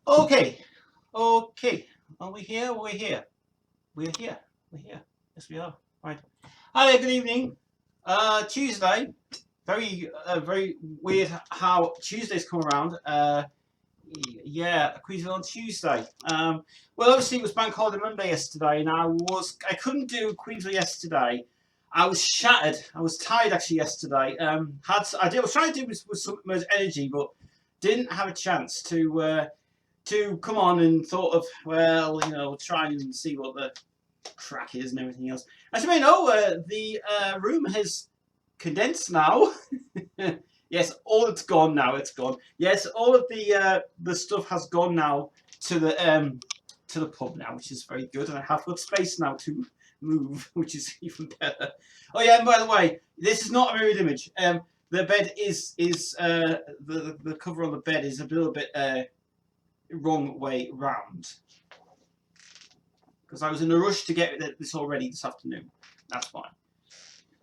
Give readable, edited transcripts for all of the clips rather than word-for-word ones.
Okay, okay. Are we here? We're here. We're here. We're here. Yes, we are. Right. Hi there. Good evening. Tuesday. Very weird how Tuesdays come around. Yeah, Queensville on Tuesday. Well, obviously it was Bank Holiday Monday yesterday, and I couldn't do Queensville yesterday. I was shattered. I was tired actually yesterday. I was trying to do this with some much energy, but didn't have a chance to come on and thought of, well, try and see what the crack is and everything else. As you may know, the room has condensed now. Yes, all it's gone now. It's gone. Yes, all of the stuff has gone now to the pub now, which is very good, and I have got space now to move, which is even better. Oh yeah, and by the way, this is not a mirrored image. The bed is the cover on the bed is a little bit wrong way round because I was in a rush to get this all ready this afternoon. That's fine.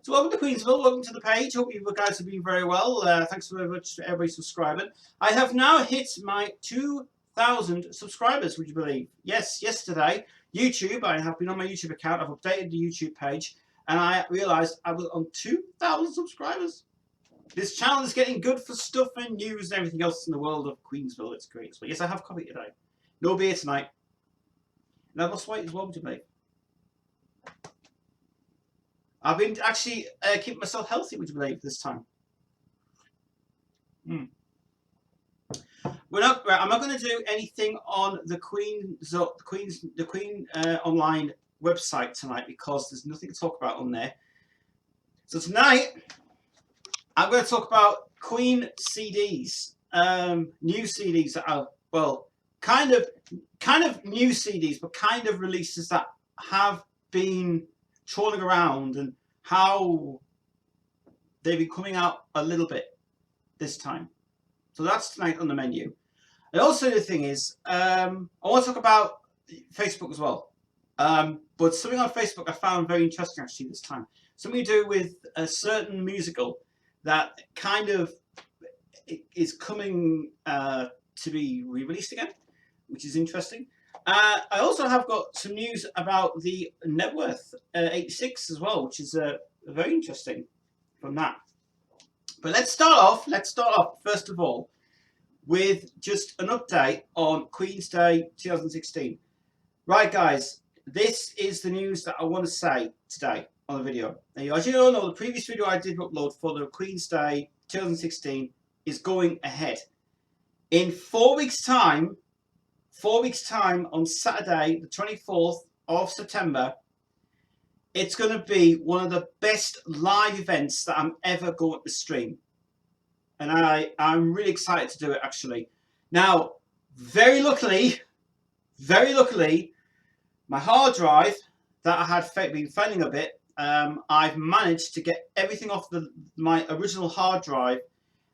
So welcome to Queensville, welcome to the page. Hope you guys have been very well. Thanks very much to everybody subscribing. I have now hit my 2,000 subscribers, would you believe? Yes, yesterday, YouTube, I have been on my YouTube account, I've updated the YouTube page, and I realised I was on 2,000 subscribers. This channel is getting good for stuff and news and everything else in the world of Queensville. It's great. So yes, I have coffee today. No beer tonight. And I lost weight as well, would you believe? I've been actually keeping myself healthy, would you believe, this time. I'm not going to do anything on the Queen online website tonight because there's nothing to talk about on there. So tonight, I'm going to talk about Queen CDs, new CDs that are, well, kind of new CDs, but kind of releases that have been trawling around and how they've been coming out a little bit this time. So that's tonight on the menu. And also the thing is, I want to talk about Facebook as well. But something on Facebook I found very interesting actually this time. Something to do with a certain musical that kind of is coming to be re-released again, which is interesting. I also have got some news about the Networth 86 as well, which is very interesting from that. But let's start off first of all with just an update on Queen's Day 2016. Right, guys, this is the news that I want to say today on the video. Now, as you all know, the previous video I did upload for the Queen's Day 2016 is going ahead. In 4 weeks' time, on Saturday, the 24th of September, it's going to be one of the best live events that I'm ever going to stream. And I'm really excited to do it, actually. Now, very luckily, my hard drive that I had been failing a bit, I've managed to get everything off my original hard drive,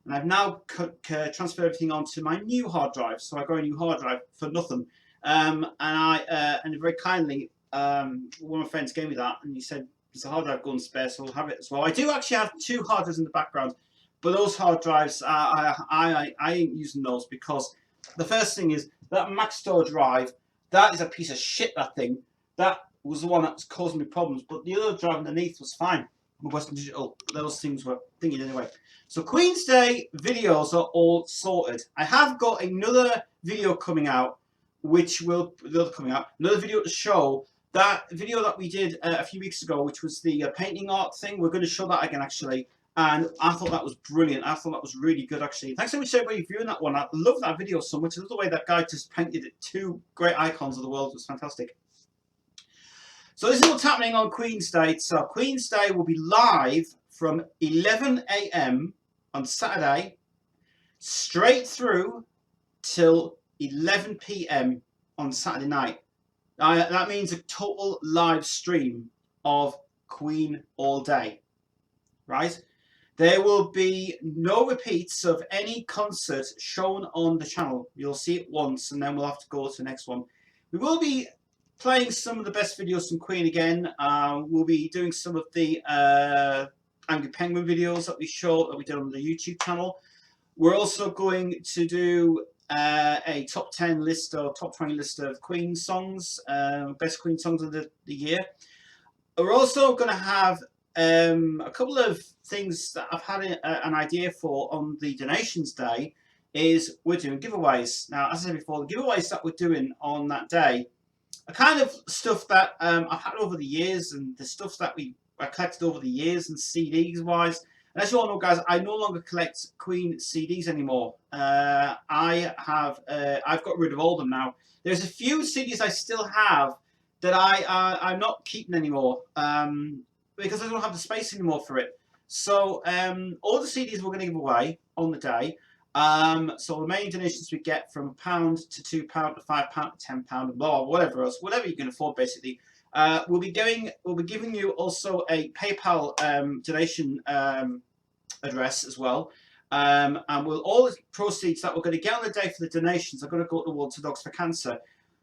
and I've now transferred everything onto my new hard drive. So I got a new hard drive for nothing. And very kindly, one of my friends gave me that, and he said, "There's a hard drive going spare, so I'll have it as well." I do actually have 2 hard drives in the background, but those hard drives, I ain't using those because the first thing is that Maxtor drive. That is a piece of shit. That thing. That was the one that was causing me problems. But the other drive underneath was fine. Western Digital. Those things were thinking anyway. So Queen's Day videos are all sorted. I have got another video coming out, another video to show that video that we did a few weeks ago, which was the painting art thing. We're going to show that again, actually. And I thought that was brilliant. I thought that was really good, actually. Thanks so much to everybody viewing that one. I love that video so much. I love the way that guy just painted it. 2 great icons of the world. It was fantastic. So this is what's happening on Queen's Day. So Queen's Day will be live from 11 a.m. on Saturday, straight through till 11 p.m. on Saturday night. That means a total live stream of Queen all day, right? There will be no repeats of any concert shown on the channel. You'll see it once, and then we'll have to go to the next one. We will be playing some of the best videos from Queen again. We'll be doing some of the Angry Penguin videos that we did on the YouTube channel. We're also going to do a top 10 list or top 20 list of Queen songs, best Queen songs of the year. We're also going to have a couple of things that I've had an idea for on the donations day. Is we're doing giveaways. Now, as I said before, the giveaways that we're doing on that day are kind of stuff that I've had over the years, and the stuff that I collected over the years and CDs wise. And as you all know, guys, I no longer collect Queen CDs anymore. I've got rid of all of them now. There's a few CDs I still have that I'm not keeping anymore because I don't have the space anymore for it. So all the CDs we're going to give away on the day. So the main donations we get from £1 to £2 to £5 to £10, blah, whatever else, whatever you can afford, basically. We'll be giving you also a PayPal donation address as well. And all the proceeds that we're going to get on the day for the donations are going to go towards Dogs for Cancer,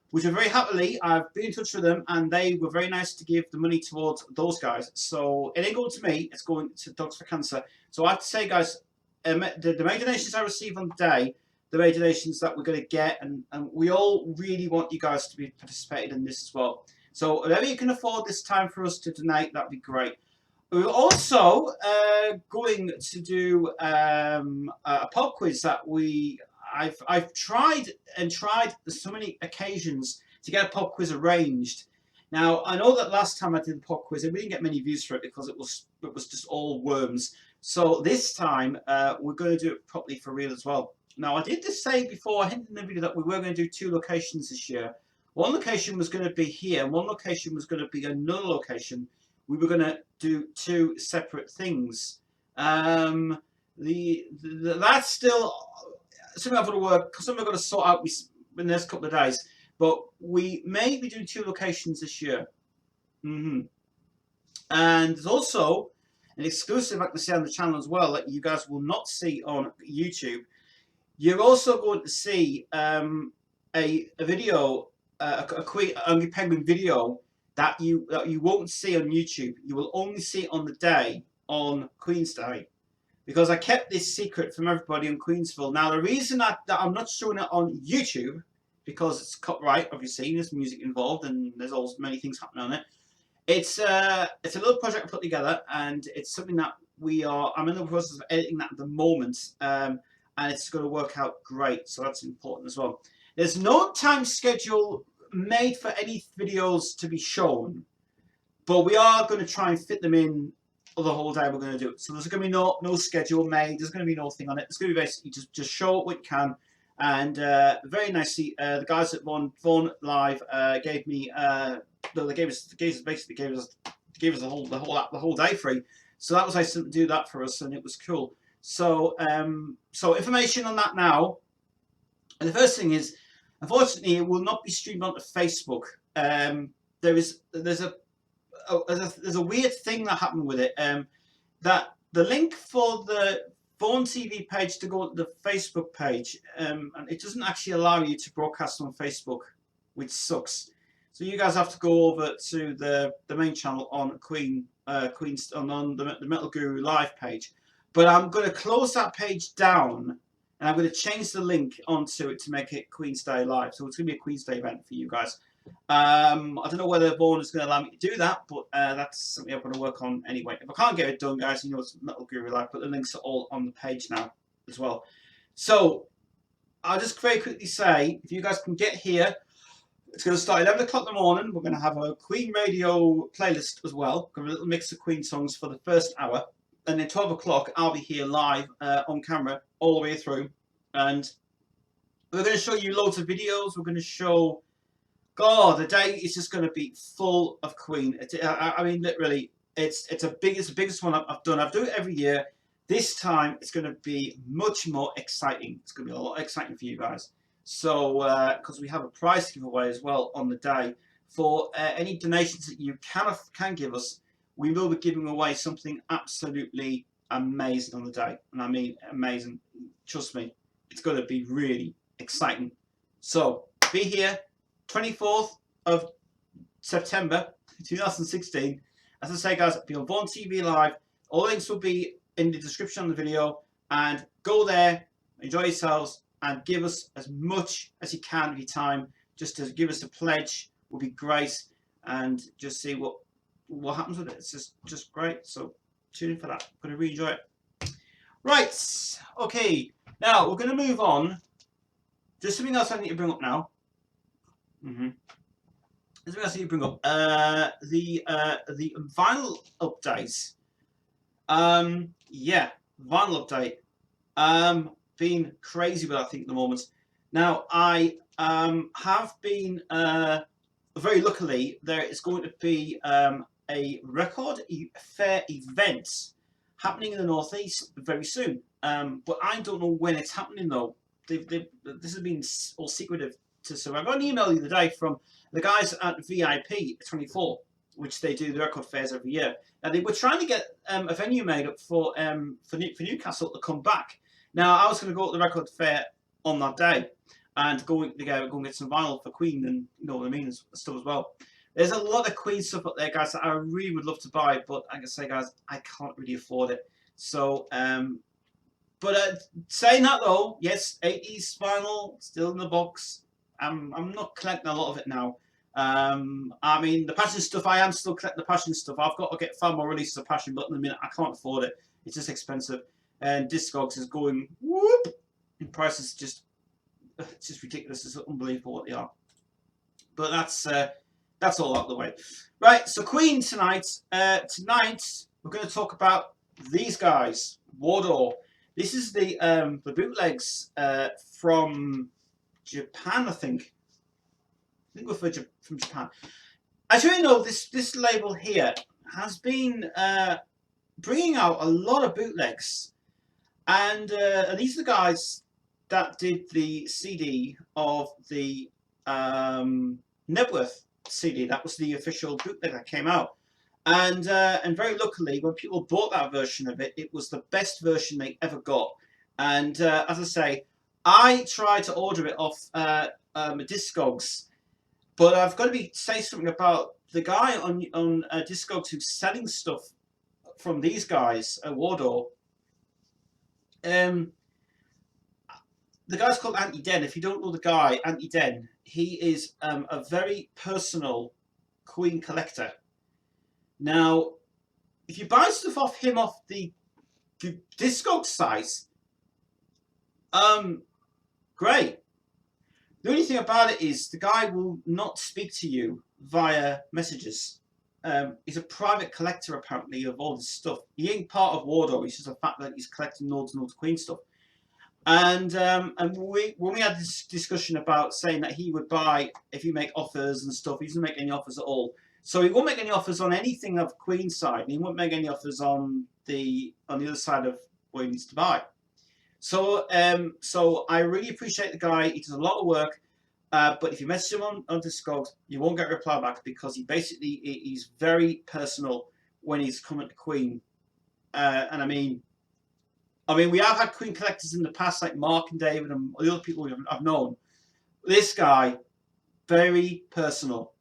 which are very happily, I've been in touch with them, and they were very nice to give the money towards those guys. So it ain't going to me, it's going to Dogs for Cancer. So I have to say, guys, the main donations I receive on the day, the main donations that we're going to get, and we all really want you guys to be participating in this as well. So whatever you can afford this time for us to donate, that'd be great. We're also going to do a pub quiz that I've tried so many occasions to get a pub quiz arranged. Now I know that last time I did the pub quiz, we didn't get many views for it because it was just all worms. So this time we're going to do it properly for real as well. Now I did just say before, I hinted in the video that we were going to do 2 locations this year. One location was going to be here, and one location was going to be another location. We were going to do 2 separate things. That's still something I've got to work, something I've got to sort out in the next couple of days. But we may be doing 2 locations this year. And there's also an exclusive I can see on the channel as well that you guys will not see on YouTube. You're also going to see a video, a Queen Angry Penguin video that you won't see on YouTube. You will only see on the day on Queen's Day, because I kept this secret from everybody in Queensville. Now the reason that I'm not showing it on YouTube, because it's copyright, obviously, there's music involved and there's all many things happening on it. It's a little project I put together, and it's something that I'm in the process of editing that at the moment, and it's going to work out great. So that's important as well. There's no time schedule made for any videos to be shown, but we are going to try and fit them in the whole day. We're going to do it. So there's going to be no schedule made. There's going to be no thing on it. It's going to be basically just show what you can. And very nicely, the guys at Vaughan Live gave me. They gave us the whole day free. So that was nice to do that for us, and it was cool. So so information on that now. And the first thing is, unfortunately, it will not be streamed onto Facebook. There's a weird thing that happened with it. That the link for the Vaughan TV page to go to the Facebook page, and it doesn't actually allow you to broadcast on Facebook, which sucks. So you guys have to go over to the main channel on on the Metal Guru Live page. But I'm going to close that page down, and I'm going to change the link onto it to make it Queen's Day Live. So it's going to be a Queen's Day event for you guys. I don't know whether Vaughan is going to allow me to do that, but that's something I'm going to work on anyway. If I can't get it done, guys, you know it's Metal Guru Live, but the links are all on the page now as well. So I'll just very quickly say, if you guys can get here, it's going to start at 11 o'clock in the morning. We're going to have a Queen radio playlist as well. Got a little mix of Queen songs for the first hour. And then 12 o'clock, I'll be here live on camera all the way through. And we're going to show you loads of videos. We're going to show... God, the day is just going to be full of Queen. I mean, literally, it's the biggest one I've done. I do it every year. This time, it's going to be much more exciting. It's going to be a lot exciting for you guys. So, because we have a prize giveaway as well on the day for any donations that you can give us, we will be giving away something absolutely amazing on the day. And I mean amazing. Trust me, it's going to be really exciting. So, be here. 24th of September 2016. As I say, guys, be on Vaughan TV Live. All links will be in the description of the video. And go there, enjoy yourselves, and give us as much as you can of your time. Just to give us a pledge would be great, and just see what happens with it. It's just great. So tune in for that. I'm going to really enjoy it. Right. Okay. Now we're going to move on. Just something else I need to bring up now. There's something else I need to bring up. The vinyl update. Yeah, vinyl update. Been crazy with that thing at the moment. Now I have been very luckily there is going to be a record fair event happening in the northeast very soon. But I don't know when it's happening though. This has been all secretive. So I got an email the other day from the guys at VIP 24, which they do the record fairs every year. Now they were trying to get a venue made up for Newcastle to come back. Now I was going to go to the record fair on that day and go and get some vinyl for Queen, and you know what I mean, and stuff as well. There's a lot of Queen stuff up there, guys, that I really would love to buy, but like I say, guys, I can't really afford it. So, but saying that though, yes, 80s vinyl still in the box. I'm not collecting a lot of it now. I mean, the Passion stuff, I am still collecting the Passion stuff. I've got to get far more releases of Passion, but in a minute, I can't afford it. It's just expensive. And Discogs is going whoop. And prices it's just ridiculous. It's unbelievable what they are. But that's all out of the way. Right, so Queen tonight. Tonight we're going to talk about these guys. Wardour. This is the bootlegs from Japan, I think. I think we're from Japan. As you know, this label here has been bringing out a lot of bootlegs, and these are the guys that did the CD of the Nebworth CD. That was the official bootleg that came out, and very luckily, when people bought that version of it, it was the best version they ever got. And as I say, I tried to order it off Discogs, but I've got to say something about the guy on Discogs who's selling stuff from these guys, Wardour. The guy's called Anti Den. If you don't know the guy, Anti Den, he is a very personal Queen collector. Now, if you buy stuff off him off the Discogs site, great. The only thing about it is the guy will not speak to you via messages. He's a private collector apparently of all this stuff. He ain't part of Wardour. It's just the fact that he's collecting loads and loads of Queen stuff. And when we had this discussion about saying that he would buy if you make offers and stuff, he doesn't make any offers at all. So he won't make any offers on anything of Queen's side, and he won't make any offers on the other side of what he needs to buy. So so I really appreciate the guy. He does a lot of work, but if you message him on Discogs, you won't get a reply back because he's very personal when he's coming to Queen. And I mean, we have had Queen collectors in the past, like Mark and David and the other people I've known. This guy, very personal.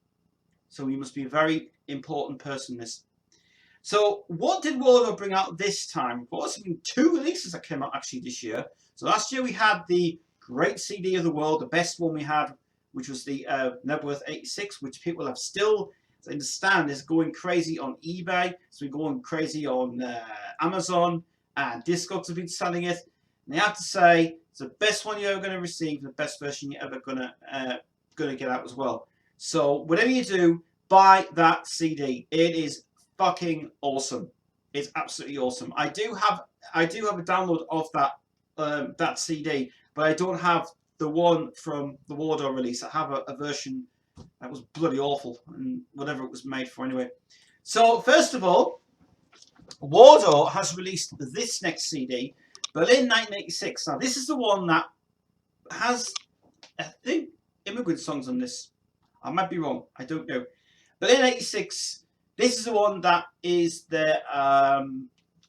So he must be a very important person. This. So what did Wardour bring out this time? Well, it's been 2 releases that came out actually this year. So last year we had the great CD of the world, the best one we had, which was the Nebworth 86, which people have still, as I understand, is going crazy on eBay. It's been going crazy on Amazon, and Discogs have been selling it. And I have to say, it's the best one you're ever going to receive, the best version you're ever gonna get out as well. So whatever you do, buy that CD. It is fucking awesome. It's absolutely awesome. I do have a download of that CD, but I don't have the one from the Wardour release. I have a version that was bloody awful, and whatever it was made for anyway. So first of all, Wardour has released this next CD, Berlin 1986. Now this is the one that has, I think, immigrant songs on this. I might be wrong. I don't know. Berlin 86. This is the one that is the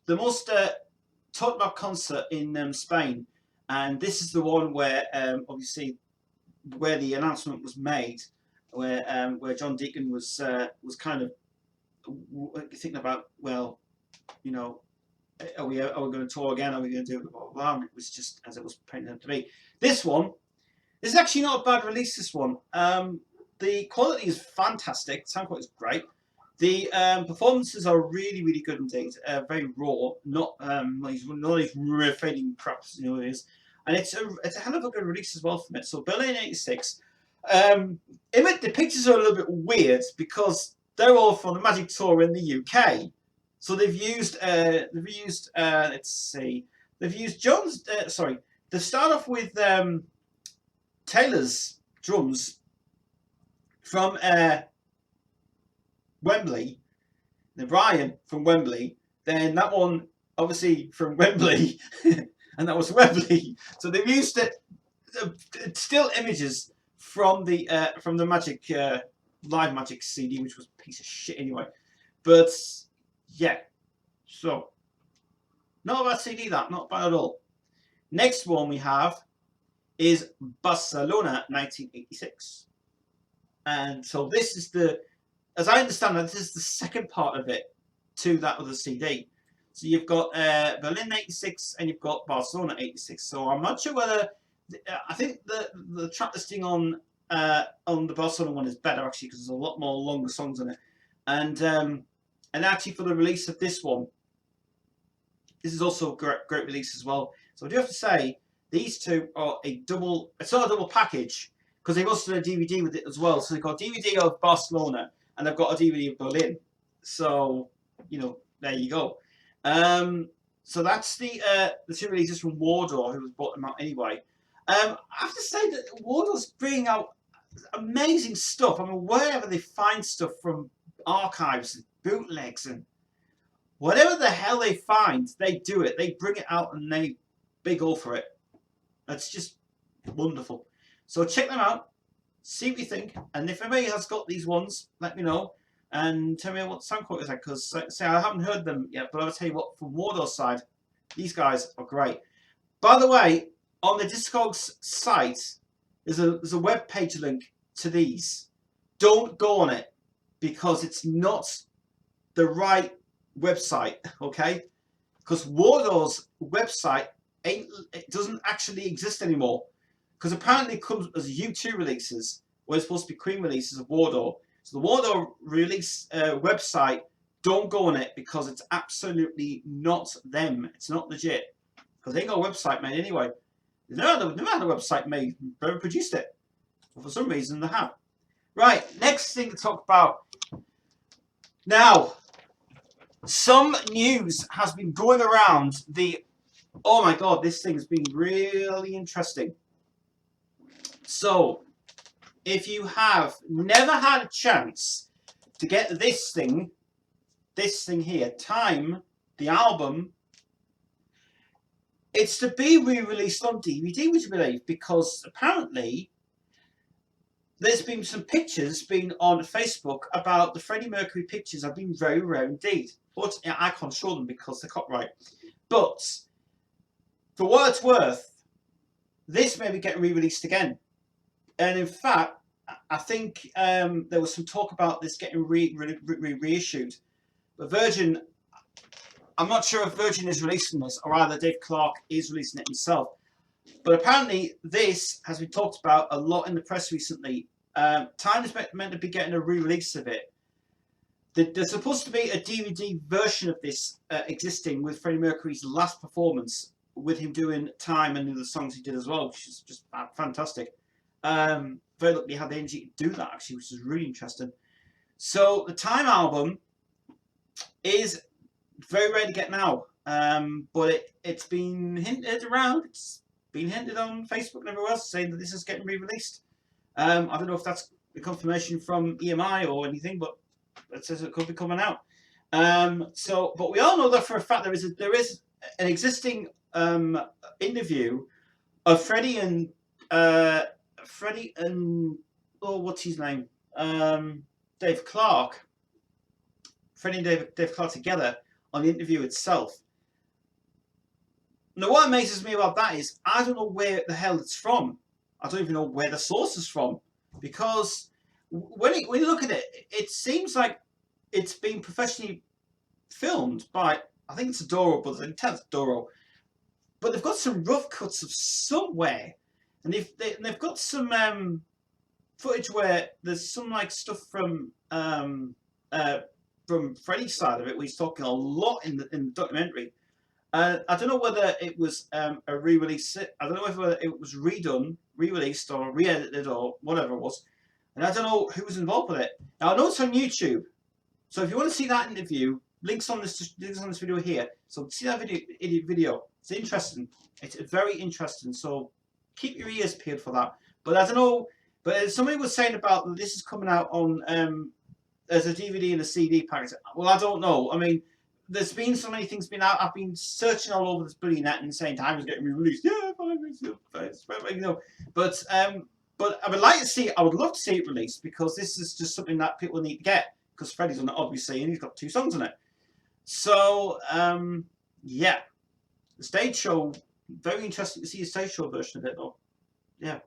most talked about concert in Spain, and this is the one where obviously where the announcement was made, where John Deacon was kind of thinking about, well, you know, are we going to tour again? Are we going to do it? Blah, blah, blah. And it was just as it was painted out to be. This is actually not a bad release. This one, the quality is fantastic. The sound quality is great. The performances are really, really good indeed. Very raw, not these fading craps, you know it is. And it's a hell of a good release as well from it. So Berlin '86. The pictures are a little bit weird because they're all from the Magic Tour in the UK. So they've used let's see, they've used John's. Sorry, they start off with Taylor's drums from Wembley, then Brian from Wembley, then that one obviously from Wembley, and that was Wembley. So they've used still images from the Magic Live Magic CD, which was a piece of shit anyway. But yeah, so not a bad CD, that, not bad at all. Next one we have is Barcelona 1986, and so this is as I understand it, this is the second part of it to that other CD. So you've got Berlin '86 and you've got Barcelona '86. So I'm not sure whether I think the track listing on the Barcelona one is better actually because there's a lot more longer songs in it, and actually for the release of this one, this is also a great release as well. So I do have to say these two are a double. It's not a double package because they've also done a DVD with it as well. So they've got a DVD of Barcelona and they've got a DVD of Berlin. So you know, there you go. So that's the two releases from Wardour, who has bought them out anyway. I have to say that Wardour's bringing out amazing stuff. I mean, wherever they find stuff from archives and bootlegs and whatever the hell they find, they do it. They bring it out and they go for it. That's just wonderful. So check them out, see what you think, and if anybody has got these ones, let me know and tell me what the sound quality is like. Because say I haven't heard them yet, but I'll tell you what, from Wardour's side, these guys are great. By the way, on the Discogs site, there's a web page link to these. Don't go on it because it's not the right website, okay? Because Wardour's website it doesn't actually exist anymore. Because apparently it comes as U2 releases, where it's supposed to be Queen releases of Wardour. So the Wardour release website, don't go on it because it's absolutely not them. It's not legit. Because they ain't got a website made anyway. They never had a website made, never produced it. But for some reason they have. Right, next thing to talk about. Now, some news has been going around oh my god, this thing's been really interesting. So, if you have never had a chance to get this thing here, Time, the album, it's to be re-released on DVD, would you believe? Because apparently there's been some pictures on Facebook about the Freddie Mercury pictures have been very rare indeed. But I can't show them because they're copyright. But for what it's worth, this may be getting re-released again. And in fact, I think there was some talk about this getting reissued. But Virgin, I'm not sure if Virgin is releasing this or either Dave Clark is releasing it himself. But apparently this has been talked about a lot in the press recently. Time is meant to be getting a re-release of it. There's supposed to be a DVD version of this existing with Freddie Mercury's last performance, with him doing Time and the songs he did as well, which is just fantastic. Very lucky he had the energy to do that actually, which is really interesting. So the Time album is very rare to get now, but it's been hinted around. It's been hinted on Facebook and everywhere else saying that this is getting re-released. I don't know if that's a confirmation from EMI or anything, but it says it could be coming out. But we all know that for a fact there is an existing interview of Freddie and what's his name? Dave Clark. Freddie and Dave Clark together on the interview itself. Now, what amazes me about that is I don't know where the hell it's from. I don't even know where the source is from, because when you look at it, it seems like it's been professionally filmed by I think it's a Doro Brothers. I can tell it's Doro. But they've got some rough cuts of somewhere, and they've got some footage where there's some like stuff from Freddie's side of it, where he's talking a lot in the documentary. I don't know whether it was a re-release. I don't know whether it was redone, re-released, or re-edited, or whatever it was. And I don't know who was involved with it. Now I know it's on YouTube, so if you want to see that interview, links on this video here. So see that video. It's interesting. It's very interesting. So keep your ears peeled for that. But I don't know. But somebody was saying about that this is coming out on as a DVD and a CD package. Well, I don't know. I mean, there's been so many things been out. I've been searching all over this bloody net and saying time is getting re-released. Yeah, you know. But I would like to see. I would love to see it released, because this is just something that people need to get. Because Freddie's on it, obviously, and he's got 2 songs on it. So yeah, the stage show. Very interesting to see a stage show version of it, though. Yeah.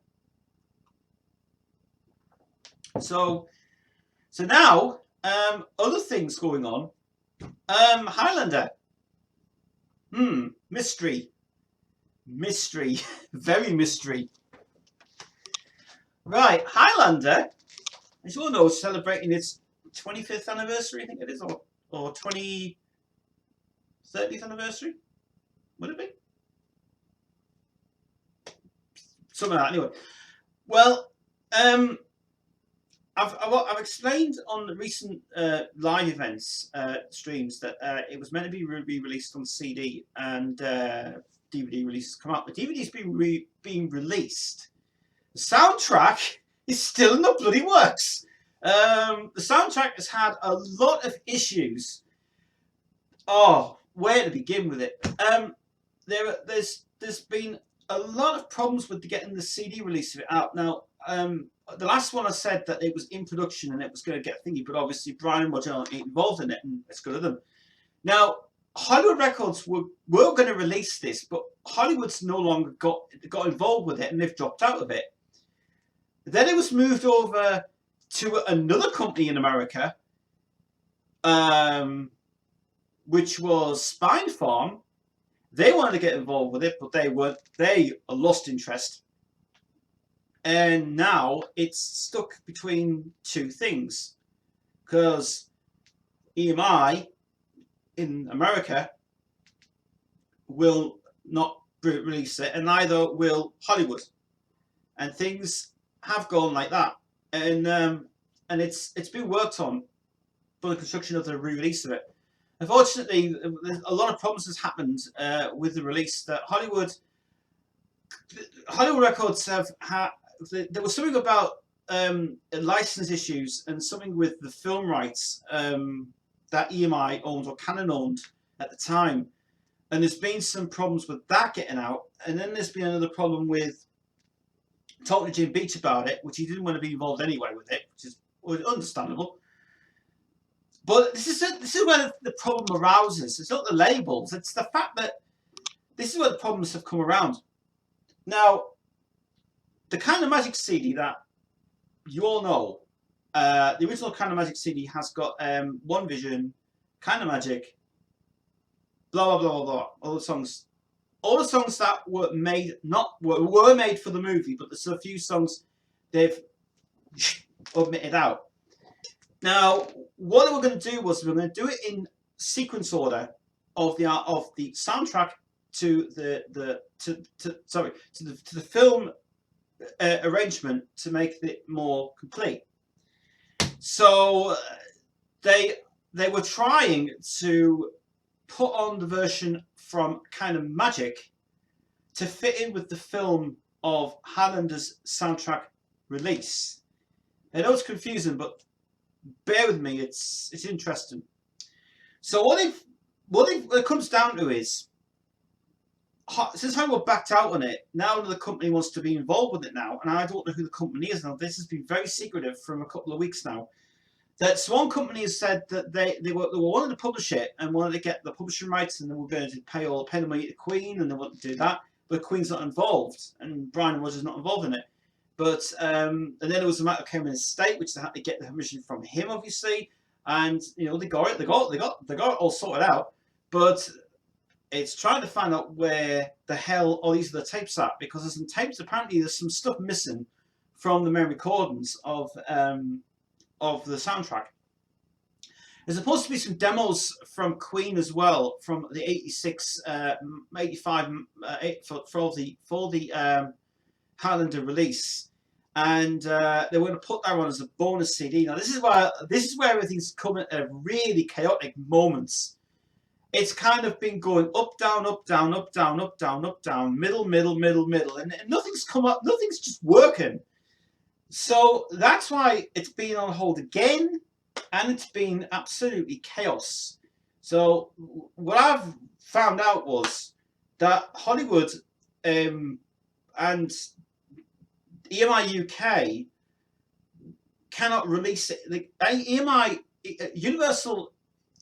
So now other things going on. Highlander. Mystery, very mystery. Right, Highlander, as you all know, is celebrating its 25th anniversary, I think it is, or 30th anniversary. Would it be? Something like that. Anyway, well, I've explained on the recent live events streams that it was meant to be re-released on CD, and DVD releases come out. The DVD's being released. The soundtrack is still in the bloody works. The soundtrack has had a lot of issues. Oh, where to begin with it? There's been a lot of problems with getting the CD release of it out. Now, the last one I said that it was in production and it was going to get thingy, but obviously Brian and Roger aren't involved in it, and it's good of them. Now, Hollywood Records were going to release this, but Hollywood's no longer got involved with it, and they've dropped out of it. Then it was moved over to another company in America, which was Spine Farm. They wanted to get involved with it, but they lost interest. And now it's stuck between 2 things, because EMI in America will not release it, and neither will Hollywood. And things have gone like that, and it's been worked on for the construction of the re-release of it. Unfortunately, a lot of problems has happened with the release. That Hollywood Records have had. There was something about license issues and something with the film rights that EMI owned, or Canon owned at the time, and there's been some problems with that getting out. And then there's been another problem with talking to Jim Beach about it, which he didn't want to be involved anyway with it, which is understandable. But this is where the problem arises. It's not the labels; it's the fact that this is where the problems have come around. Now, the Kind of Magic CD that you all know, the original Kind of Magic CD has got One Vision, Kind of Magic, blah blah blah blah blah. All the songs that were made were made for the movie, but there's a few songs they've omitted out. Now, what we were going to do was we're going to do it in sequence order of the soundtrack to the film arrangement to make it more complete. So they were trying to put on the version from Kind of Magic to fit in with the film of Highlander's soundtrack release. I know it's confusing, but bear with me, it's interesting. So what it comes down to is, since Hollywood backed out on it, now the company wants to be involved with it now, and I don't know who the company is now. This has been very secretive from a couple of weeks now. That Swan Company has said that they were wanting to publish it and wanted to get the publishing rights, and they were going to pay the money to Queen, and they wanted to do that, but Queen's not involved, and Brian Rogers not involved in it. But and then there was a matter of Cameron's estate, which they had to get the permission from him, obviously, and they got it all sorted out. but it's trying to find out where the hell all these other tapes are, because there's some tapes. Apparently, there's some stuff missing from the main recordings of the soundtrack. There's supposed to be some demos from Queen as well, from the 86, 85 for the Highlander release, and they were going to put that one as a bonus CD. Now this is where everything's coming at really chaotic moments. It's kind of been going up, down, up, down, up, down, up, down, up, down, middle, and nothing's come up. Nothing's just working. So that's why it's been on hold again, and it's been absolutely chaos. So what I've found out was that Hollywood and EMI UK cannot release it. The EMI Universal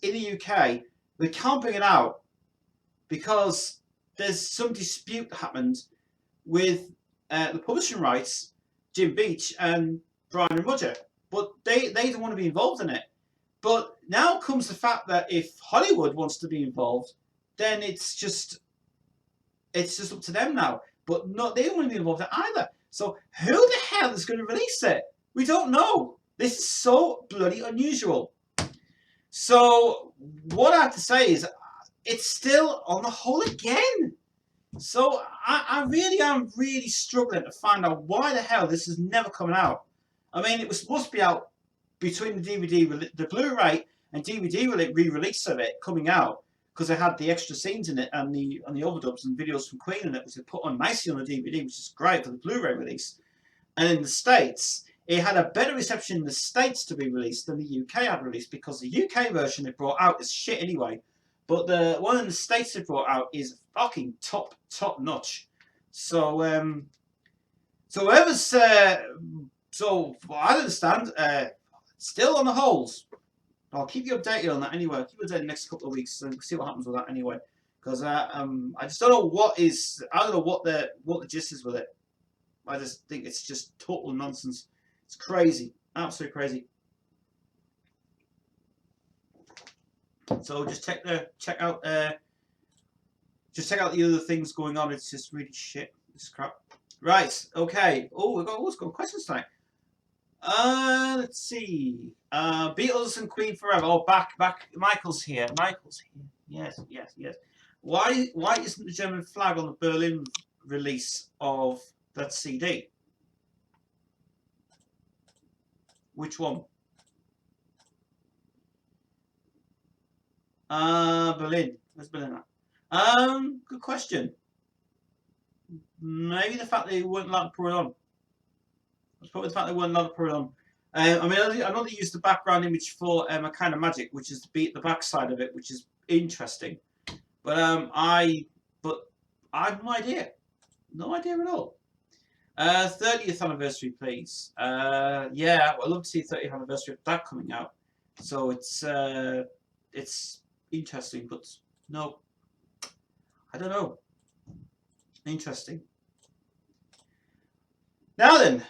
in the UK, they can't bring it out because there's some dispute happened with the publishing rights, Jim Beach and Brian and Roger, but they don't want to be involved in it. But now comes the fact that if Hollywood wants to be involved, then it's just up to them now. But they don't want to be involved in it either. So who the hell is going to release it? We don't know. This is so bloody unusual. So what I have to say is it's still on the hold again. So I really am struggling to find out why the hell this is never coming out. I mean, it was supposed to be out between the DVD, the Blu-ray and DVD re-release of it coming out, because they had the extra scenes in it and the overdubs and videos from Queen in it, which they put on nicely on the DVD, which is great for the Blu-ray release. And in the States, it had a better reception in the States to be released than the UK had released, because the UK version they brought out is shit anyway. But the one in the States they brought out is fucking top notch. So so whoever's so I understand, still on the holes. I'll keep you updated on that anyway. I'll keep you updated in the next couple of weeks and see what happens with that anyway. Because I just don't know what the gist is with it. I just think it's just total nonsense. It's crazy, absolutely crazy. So just check out the other things going on. It's just really shit. This crap. Right. Okay. Oh, we've got questions tonight. Let's see. Beatles and Queen forever. Oh, back. Michael's here. Yes. Why isn't the German flag on the Berlin release of that CD? Which one? Berlin. Where's Berlin at? Good question. Maybe the fact they weren't allowed to put it on. It's probably the fact they weren't allowed to put it on. I mean, I know they used the background image for A Kind of Magic, which is the back side of it, which is interesting. But I have no idea. No idea at all. 30th anniversary, please. Yeah, I'd love to see 30th anniversary of that coming out. So it's interesting, but no, I don't know. Interesting. Now then,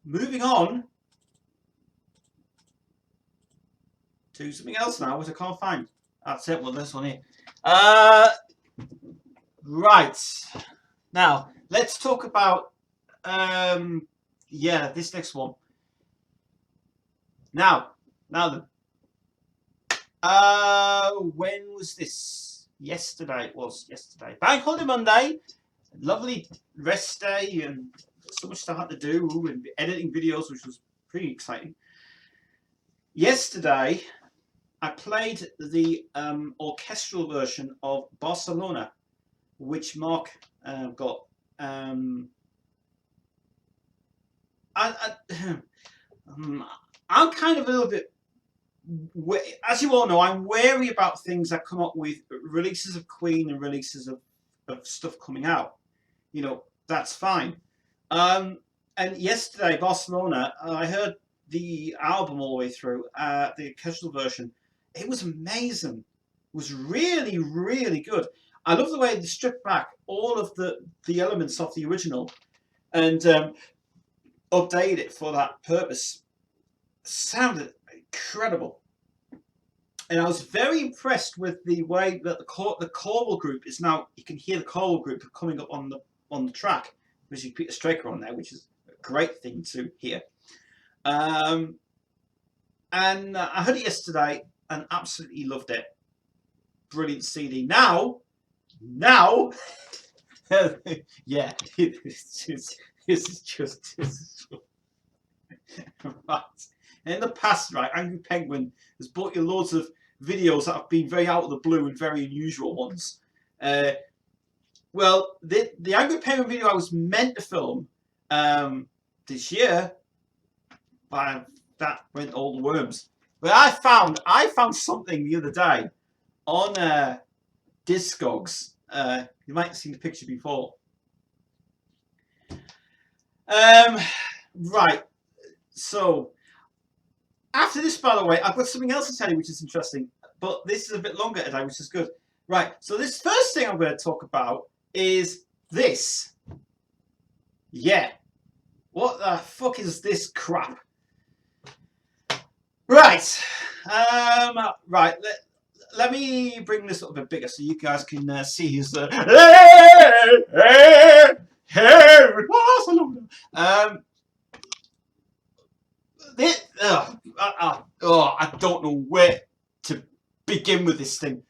moving on to something else now, which I can't find. That's it. Well, this one here. Right. Now, let's talk about, this next one. Now then. When was this? Yesterday. It was yesterday. Bank holiday Monday. Lovely rest day, and so much stuff I had to do, and editing videos, which was pretty exciting. Yesterday, I played the orchestral version of Barcelona, which Mark got. I'm kind of a little bit, as you all know, I'm wary about things that come up with releases of Queen and releases of stuff coming out. You know, that's fine. And yesterday, Barcelona, I heard the album all the way through, the orchestral version. It was amazing. It was really, really good. I love the way they stripped back all of the elements of the original and updated it for that purpose. Sounded incredible. And I was very impressed with the way that the choral group is now. You can hear the choral group coming up on the track, because you put a Straker on there, which is a great thing to hear. And I heard it yesterday and absolutely loved it. Brilliant CD. Now, yeah, this is just right. In the past, right, Angry Penguin has brought you loads of videos that have been very out of the blue and very unusual ones. Well, the Angry Penguin video I was meant to film this year, but that went all the worms. But I found something the other day on Discogs. You might have seen the picture before. Right. So after this, by the way, I've got something else to tell you, which is interesting. But this is a bit longer today, which is good. Right. So this first thing I'm going to talk about is this. Yeah. What the fuck is this crap? Right. Right. Let me bring this a little bit bigger so you guys can see his. I don't know where to begin with this thing.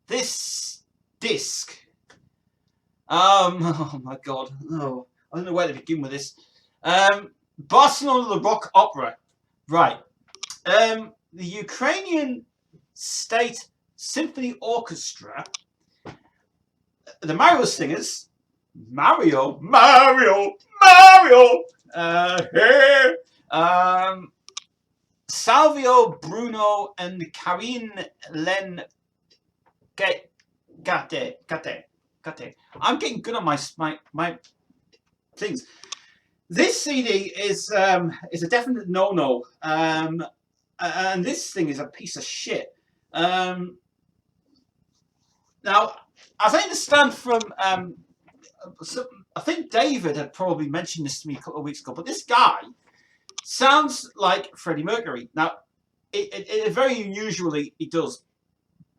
This disc. Oh my god. Oh, I don't know where to begin with this. Barcelona the Rock Opera. Right. The Ukrainian State Symphony Orchestra. The Mario Singers. Mario. Salvio, Bruno, and Karine Len Gate. I'm getting good on my things. This CD is a definite no-no, and this thing is a piece of shit. Now, as I understand from, I think David had probably mentioned this to me a couple of weeks ago, but this guy sounds like Freddie Mercury. Now, it very unusually it does,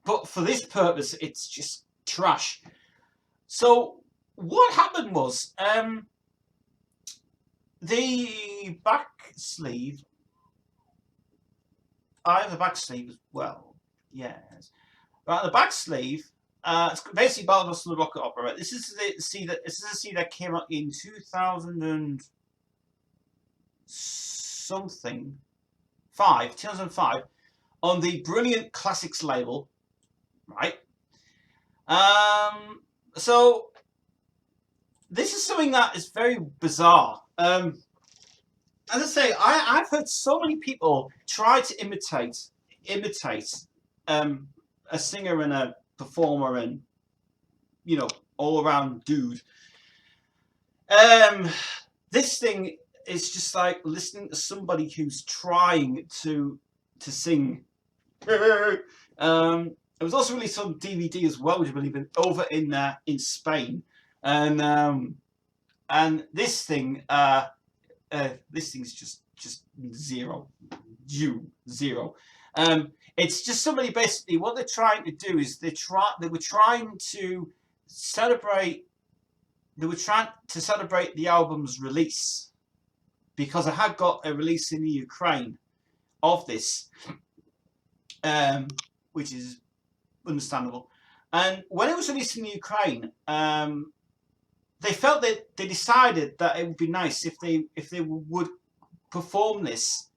but for this purpose, it's just trash. So what happened was, the back sleeve. I have the back sleeve as well. Yes, right. The back sleeve. It's basically Barcelona the Rock Opera. This is the CD that came out in 2000 and something 2005 on the Brilliant Classics label, right? So this is something that is very bizarre. As I say, I've heard so many people try to imitate a singer and a performer and, you know, all around dude. This thing is just like listening to somebody who's trying to sing. It was also released on DVD as well, would you believe it, over in Spain, and this thing's just zero. It's just somebody basically what they're trying to do is they were trying to celebrate the album's release, because I had got a release in the Ukraine of this, which is understandable. And when it was released in the Ukraine, they felt that they decided that it would be nice if they would perform this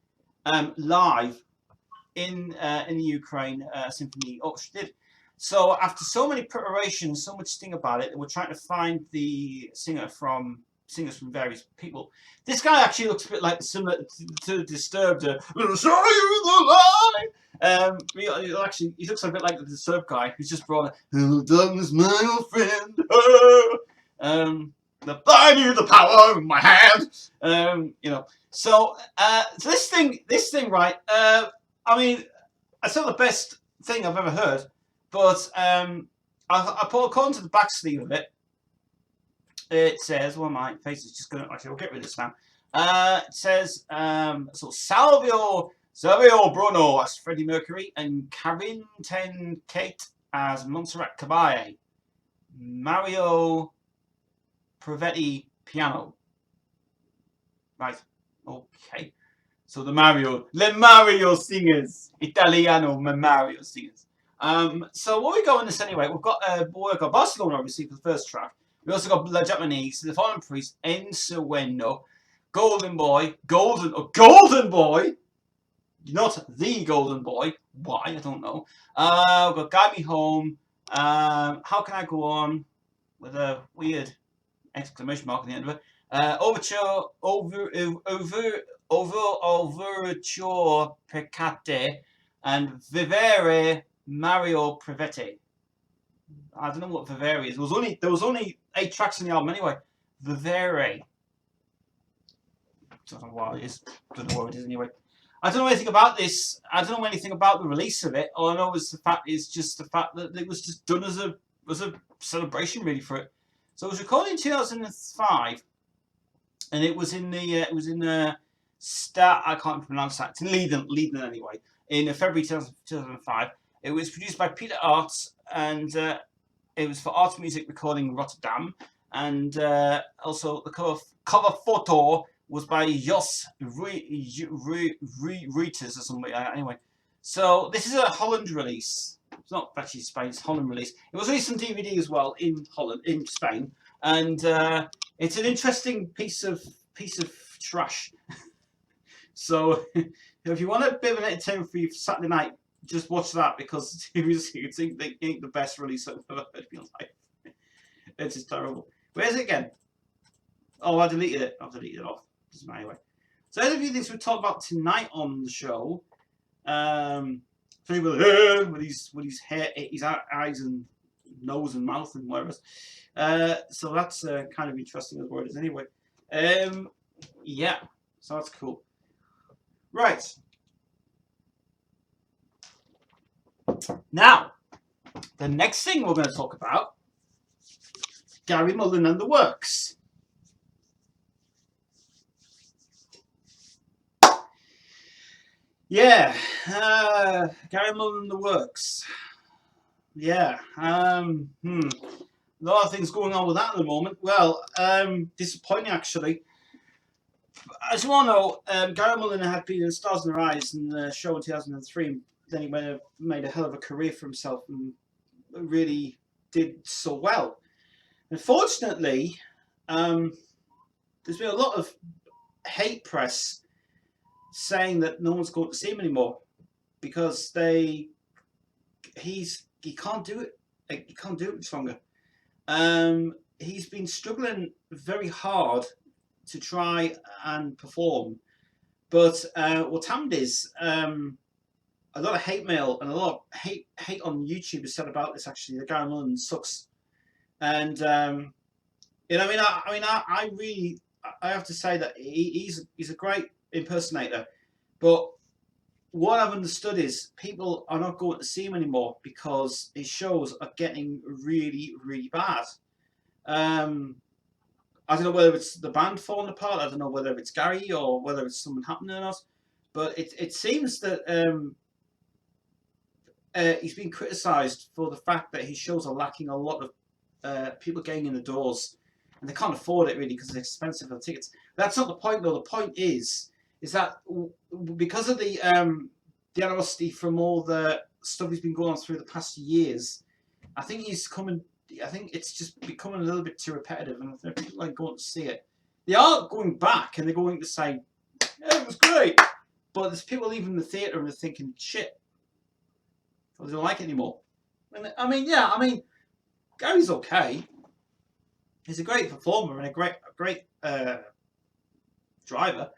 live in the Ukraine Symphony Orchestra did. So after so many preparations, so much thing about it, they were trying to find the singers from various people. This guy actually looks a bit like similar to Disturbed. Show you the light. Actually, he looks a bit like the Disturbed guy who's just brought "Hello, darkness, my old friend." I knew the power in my hand. You know. So, so this thing, right? I mean, it's not the best thing I've ever heard, but I put according to the back sleeve of it. It says, well, my face is just going to, actually, we'll get rid of this now. It says so Salvio Bruno as Freddie Mercury and Karin Ten Kate as Montserrat Caballé. Mario Prevetti piano. Right. Okay. So the Mario singers, Italiano Mario singers. So what we got in this anyway? We've got Barcelona obviously for the first track. We also got the Japanese, the Fallen Priest, Ensueno, Golden Boy, Golden Boy, not the Golden Boy. Why I don't know. We've got Guide Me Home. How Can I Go On? With a weird exclamation mark at the end of it. Overture, Overture Peccate, and Vivere Mario Prevetti. I don't know what Vivere is. There was only 8 tracks in the album anyway. Vivere. Don't know what it is. Don't know what it is anyway. I don't know anything about this. I don't know anything about the release of it. All I know is just the fact that it was just done as a celebration really for it. So it was recorded in 2005, and it was in the start. I can't pronounce that. It's Leiden anyway. In February 2005, it was produced by Peter Arts, and it was for Arts Music Recording Rotterdam, and also the cover photo was by Jos Reuters or something. Anyway, so this is a Holland release. It's not actually Spain, it's Holland release. It was released on DVD as well in Spain, and it's an interesting piece of trash. So if you want a bit of an entertainment for your Saturday night, just watch that, because seriously, it's ain't the best release I've ever heard in my life. It's just terrible. Where is it again? Oh, I deleted it. I've deleted it off. Doesn't matter anyway. So there's a few things we talk about tonight on the show. With his hair, his eyes and nose and mouth and whatever. So that's kind of interesting as word is anyway. Yeah, so that's cool. Right. Now, the next thing we're going to talk about, Gary Mullen and the Works. Yeah, Gary Mullen and the Works. Yeah, a lot of things going on with that at the moment. Well, disappointing actually. As you all know, Gary Mullen had been in Stars in the Rise in the show in 2003. Then he made a hell of a career for himself and really did so well. Unfortunately, there's been a lot of hate press saying that no one's going to see him anymore because he can't do it. He can't do it much longer. He's been struggling very hard to try and perform, but what happened is a lot of hate mail and a lot of hate on YouTube is said about this. Actually, the Gary Mullen sucks, and I have to say that he's a great impersonator, but what I've understood is people are not going to see him anymore because his shows are getting really, really bad. I don't know whether it's the band falling apart. I don't know whether it's Gary or whether it's something happening or not. But it seems that he's been criticised for the fact that his shows are lacking a lot of people getting in the doors, and they can't afford it really because it's expensive for the tickets. That's not the point though. The point is that because of the animosity from all the stuff he's been going on through the past years, I think it's just becoming a little bit too repetitive, and people like going to see it. They are going back and they're going to say, "Yeah, it was great," but there's people leaving the theatre and they're thinking, "Shit, they don't like it anymore." And Gary's okay. He's a great performer and a great driver,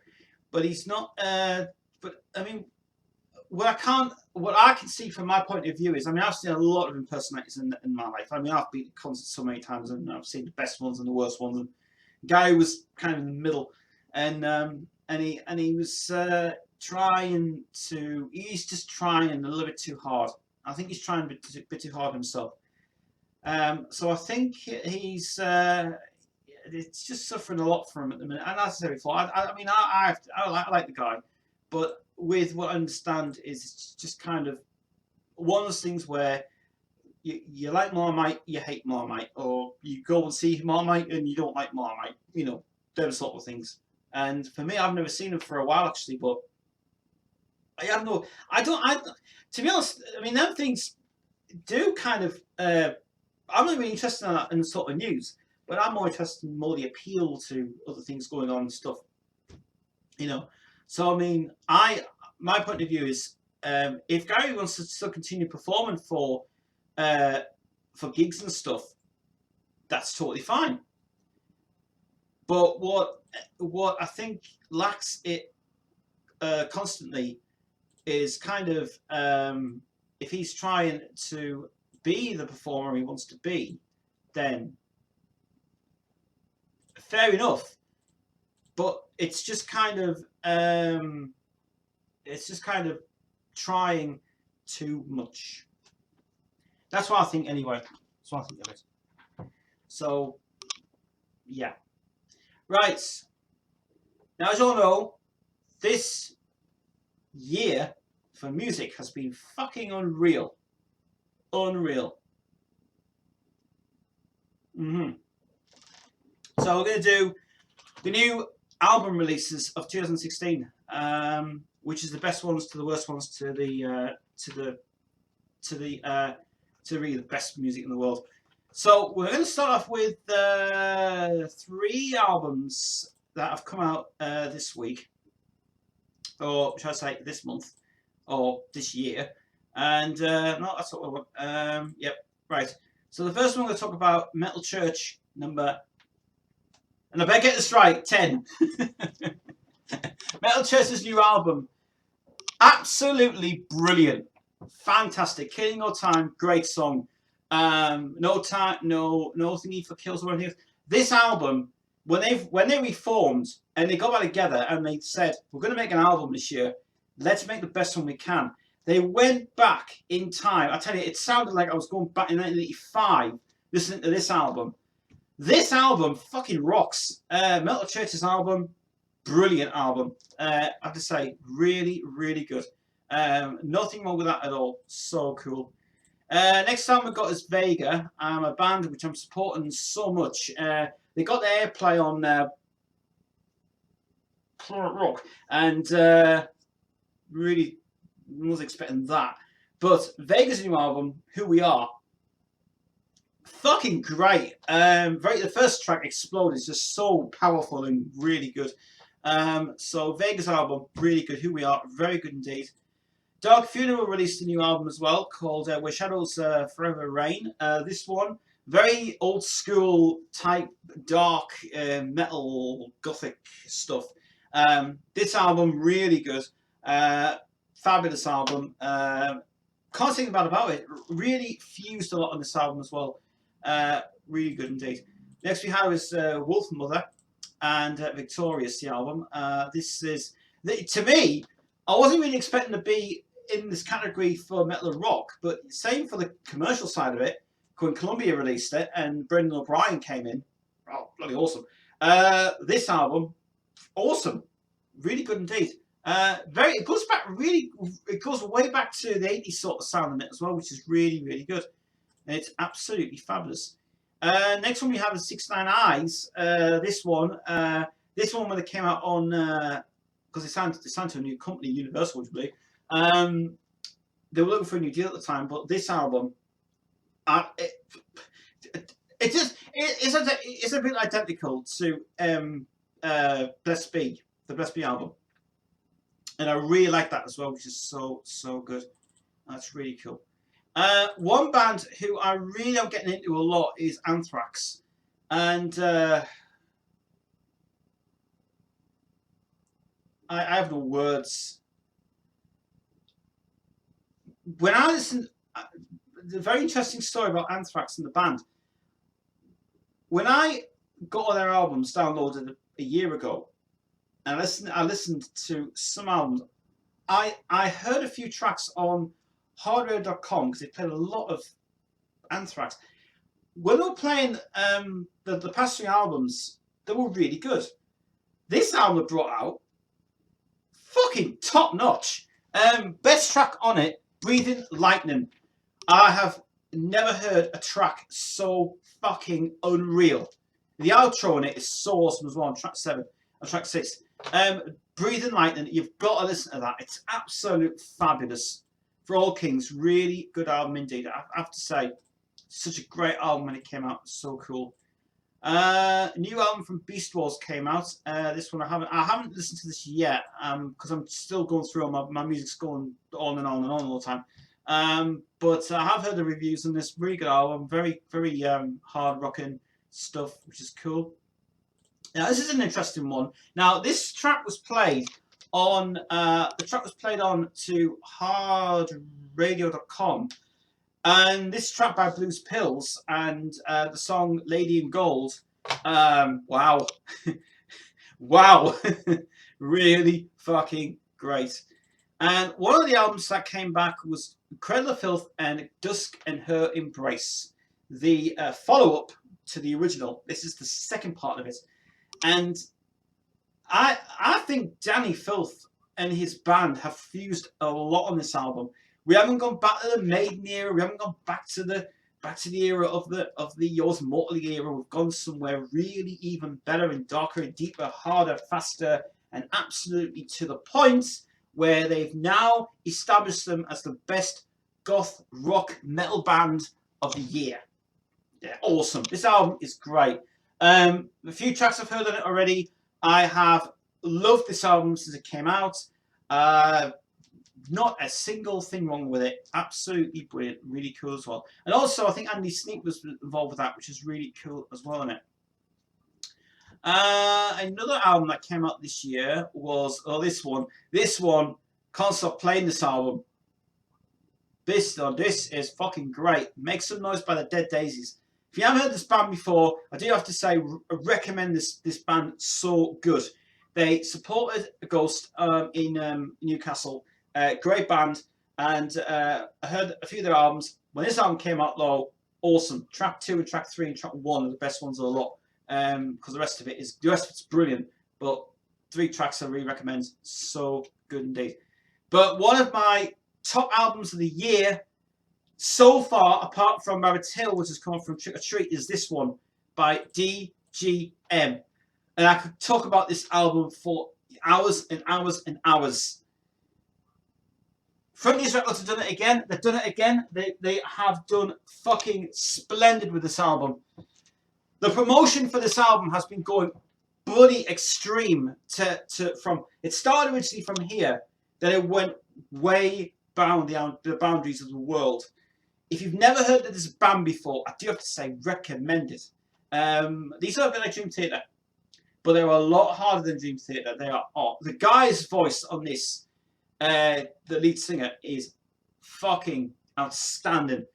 but he's not. But I mean, what I can see from my point of view is, I've seen a lot of impersonators in my life. I've been to concerts so many times, and I've seen the best ones and the worst ones. And Gary was kind of in the middle, and he was trying to. He's just trying a little bit too hard. I think he's trying a bit too hard himself. So I think he's it's just suffering a lot from him at the minute. And as I said before, I mean, I like the guy, but with what I understand is it's just kind of one of those things where you like Marmite, you hate Marmite, or you go and see Marmite and you don't like Marmite. You know, those sort of things. And for me, I've never seen him for a while actually, but I have no, I don't, I, to be honest, I mean, them things do kind of. I'm not really interested in that in the sort of news, but I'm more interested in more the appeal to other things going on and stuff. You know, so I mean, my point of view is if Gary wants to still continue performing for gigs and stuff, that's totally fine. But what I think lacks it constantly is kind of if he's trying to be the performer he wants to be, then fair enough. But it's just kind of trying too much. That's what I think anyway. That's what I think of it. So yeah. Right. Now, as you all know, this year for music has been fucking unreal. Unreal. So we're going to do the new album releases of 2016, which is the best ones to the worst ones to really the best music in the world. So we're going to start off with 3 albums that have come out this week, or should I say this month, or this year. And no, that's what we want. Yep, right. So the first one we're going to talk about, Metal Church number, and I better get this right, 10. Metal Church's new album, absolutely brilliant, fantastic, killing your time, great song. No thingy for kills or anything. This album, when they reformed and they got back together and they said, we're going to make an album this year, let's make the best one we can. They went back in time. I tell you, it sounded like I was going back in 1985 listening to this album. This album fucking rocks. Metal Church's album, brilliant album. I have to say, really, really good. Nothing wrong with that at all. So cool. Next time we've got is Vega, a band which I'm supporting so much. They got their airplay on Planet Rock, and really was expecting that. But Vega's new album, Who We Are, fucking great. The first track, Explode, is just so powerful and really good. So Vega's album, really good. Who We Are, very good indeed. Dark Funeral released a new album as well called Where Shadows Forever Reign. This one, very old school type dark metal gothic stuff. This album, really good. Fabulous album. Can't say bad about it. Really fused a lot on this album as well. Really good indeed. Next we have is Wolf Mother and Victorious, the album. This is, to me, I wasn't really expecting to be in this category for metal and rock, but same for the commercial side of it. When Columbia released it and Brendan O'Brien came in, oh, bloody awesome. This album, awesome, really good indeed. It goes back it goes way back to the 80s sort of sound in it as well, which is really, really good. And it's absolutely fabulous. Next one we have is 69 Eyes. This one when it came out on, because they signed to a new company, Universal, would you believe. They were looking for a new deal at the time, but this album, it's a bit identical to Blessed Be, the Blessed Be album, and I really like that as well, which is so good. That's really cool. One band who I really am getting into a lot is Anthrax, and I have no words. When I listened, the very interesting story about Anthrax and the band. When I got all their albums downloaded a year ago, and I listened to some albums, I heard a few tracks on hardware.com because they played a lot of Anthrax. When they were playing the past 3 albums, they were really good. This album they brought out, fucking top notch. Best track on it, Breathing Lightning. I have never heard a track so fucking unreal. The outro on it is so awesome as well on track 7, on track 6. Breathing Lightning, you've got to listen to that. It's absolute fabulous. For All Kings, really good album indeed. I have to say, such a great album when it came out. So cool. New album from Beast Wars came out. This one I haven't listened to this yet because I'm still going through my music's going on and on and on all the time. But I have heard the reviews on this. Really good album. Very hard rocking stuff, which is cool. Now this is an interesting one. Now this track was played on to hardradio.com. And this track by Blues Pills and the song Lady in Gold, wow. Wow. Really fucking great. And one of the albums that came back was Cradle of Filth and Dusk and Her Embrace, the follow-up to the original. This is the second part of it. And I think Danny Filth and his band have fused a lot on this album. We haven't gone back to the Maiden era. We haven't gone back to the era of the Yours Mortally era. We've gone somewhere really even better and darker and deeper, harder, faster, and absolutely to the point where they've now established them as the best goth rock metal band of the year. They're awesome. This album is great. A few tracks I've heard on it already. I have loved this album since it came out. Not a single thing wrong with it. Absolutely brilliant. Really cool as well. And also, I think Andy Sneap was involved with that, which is really cool as well, isn't it? Another album that came out this year was this one. This one, can't stop playing this album. This is fucking great. Make Some Noise by the Dead Daisies. If you haven't heard this band before, I do have to say, I recommend this band. So good. They supported Ghost in Newcastle. Great band, and I heard a few of their albums. When this album came out, though, awesome. Track 2 and track 3 and track 1 are the best ones of the lot, because the rest of it's brilliant. But 3 tracks I really recommend. So good indeed. But one of my top albums of the year so far, apart from Rabbit Hill, which has come out from Trick or Treat, is this one by DGM. And I could talk about this album for hours and hours and hours. Frontiers Records have done it again. They've done it again. They have done fucking splendid with this album. The promotion for this album has been going bloody extreme. From it started originally from here, then it went way beyond the boundaries of the world. If you've never heard of this band before, I do have to say recommend it. These are a bit like Dream Theater, but they're a lot harder than Dream Theater. They are. The guy's voice on this. The lead singer is fucking outstanding.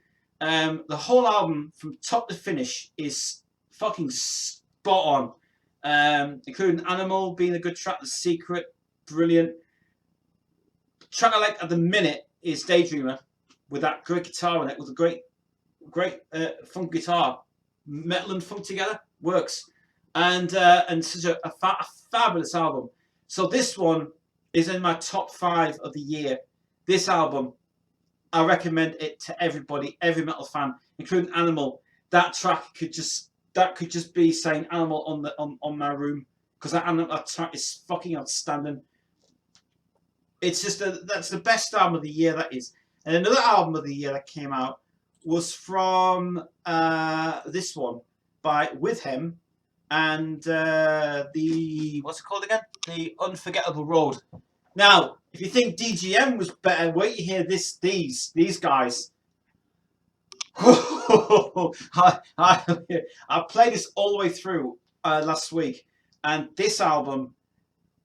The whole album from top to finish is fucking spot on, including Animal being a good track, The Secret, brilliant. The track I like at the minute is Daydreamer, with that great guitar in it, with a great funk guitar. Metal and funk together works, and such a fabulous album. So this one is in my top 5 of the year. This album, I recommend it to everybody, every metal fan, including Animal. That track could just be saying Animal on my room, because that track is fucking outstanding. It's just that's the best album of the year, that is. And another album of the year that came out was from this one by With Him and what's it called again? The Unforgettable Road. Now, if you think DGM was better, wait you hear these guys. I played this all the way through last week, and this album,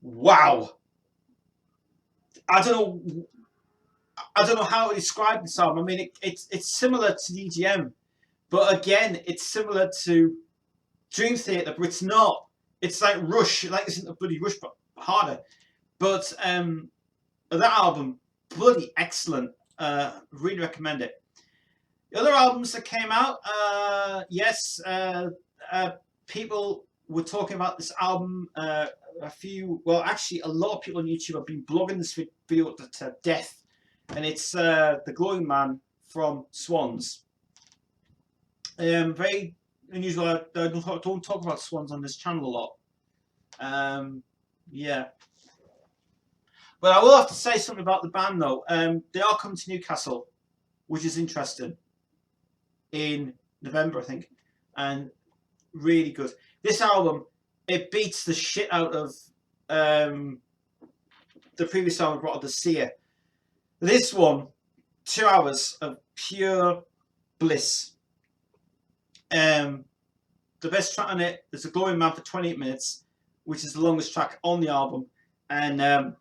wow! I don't know how to describe this album. I mean, it's similar to DGM, but again, it's similar to Dream Theater, but it's not. It's like Rush, like it's a bloody Rush, but harder. But that album, bloody excellent. Really recommend it. The other albums that came out, yes, people were talking about this album. Well, actually, a lot of people on YouTube have been blogging this video to death, and it's The Glowing Man from Swans. Very unusual. I don't talk about Swans on this channel a lot. Yeah. But I will have to say something about the band, though. They are coming to Newcastle, which is interesting, in November, I think, and really good. This album, it beats the shit out of the previous album I brought up, The Seer. This one, 2 hours of pure bliss. The best track on it is The Glowing Man for 28 minutes, which is the longest track on the album. And I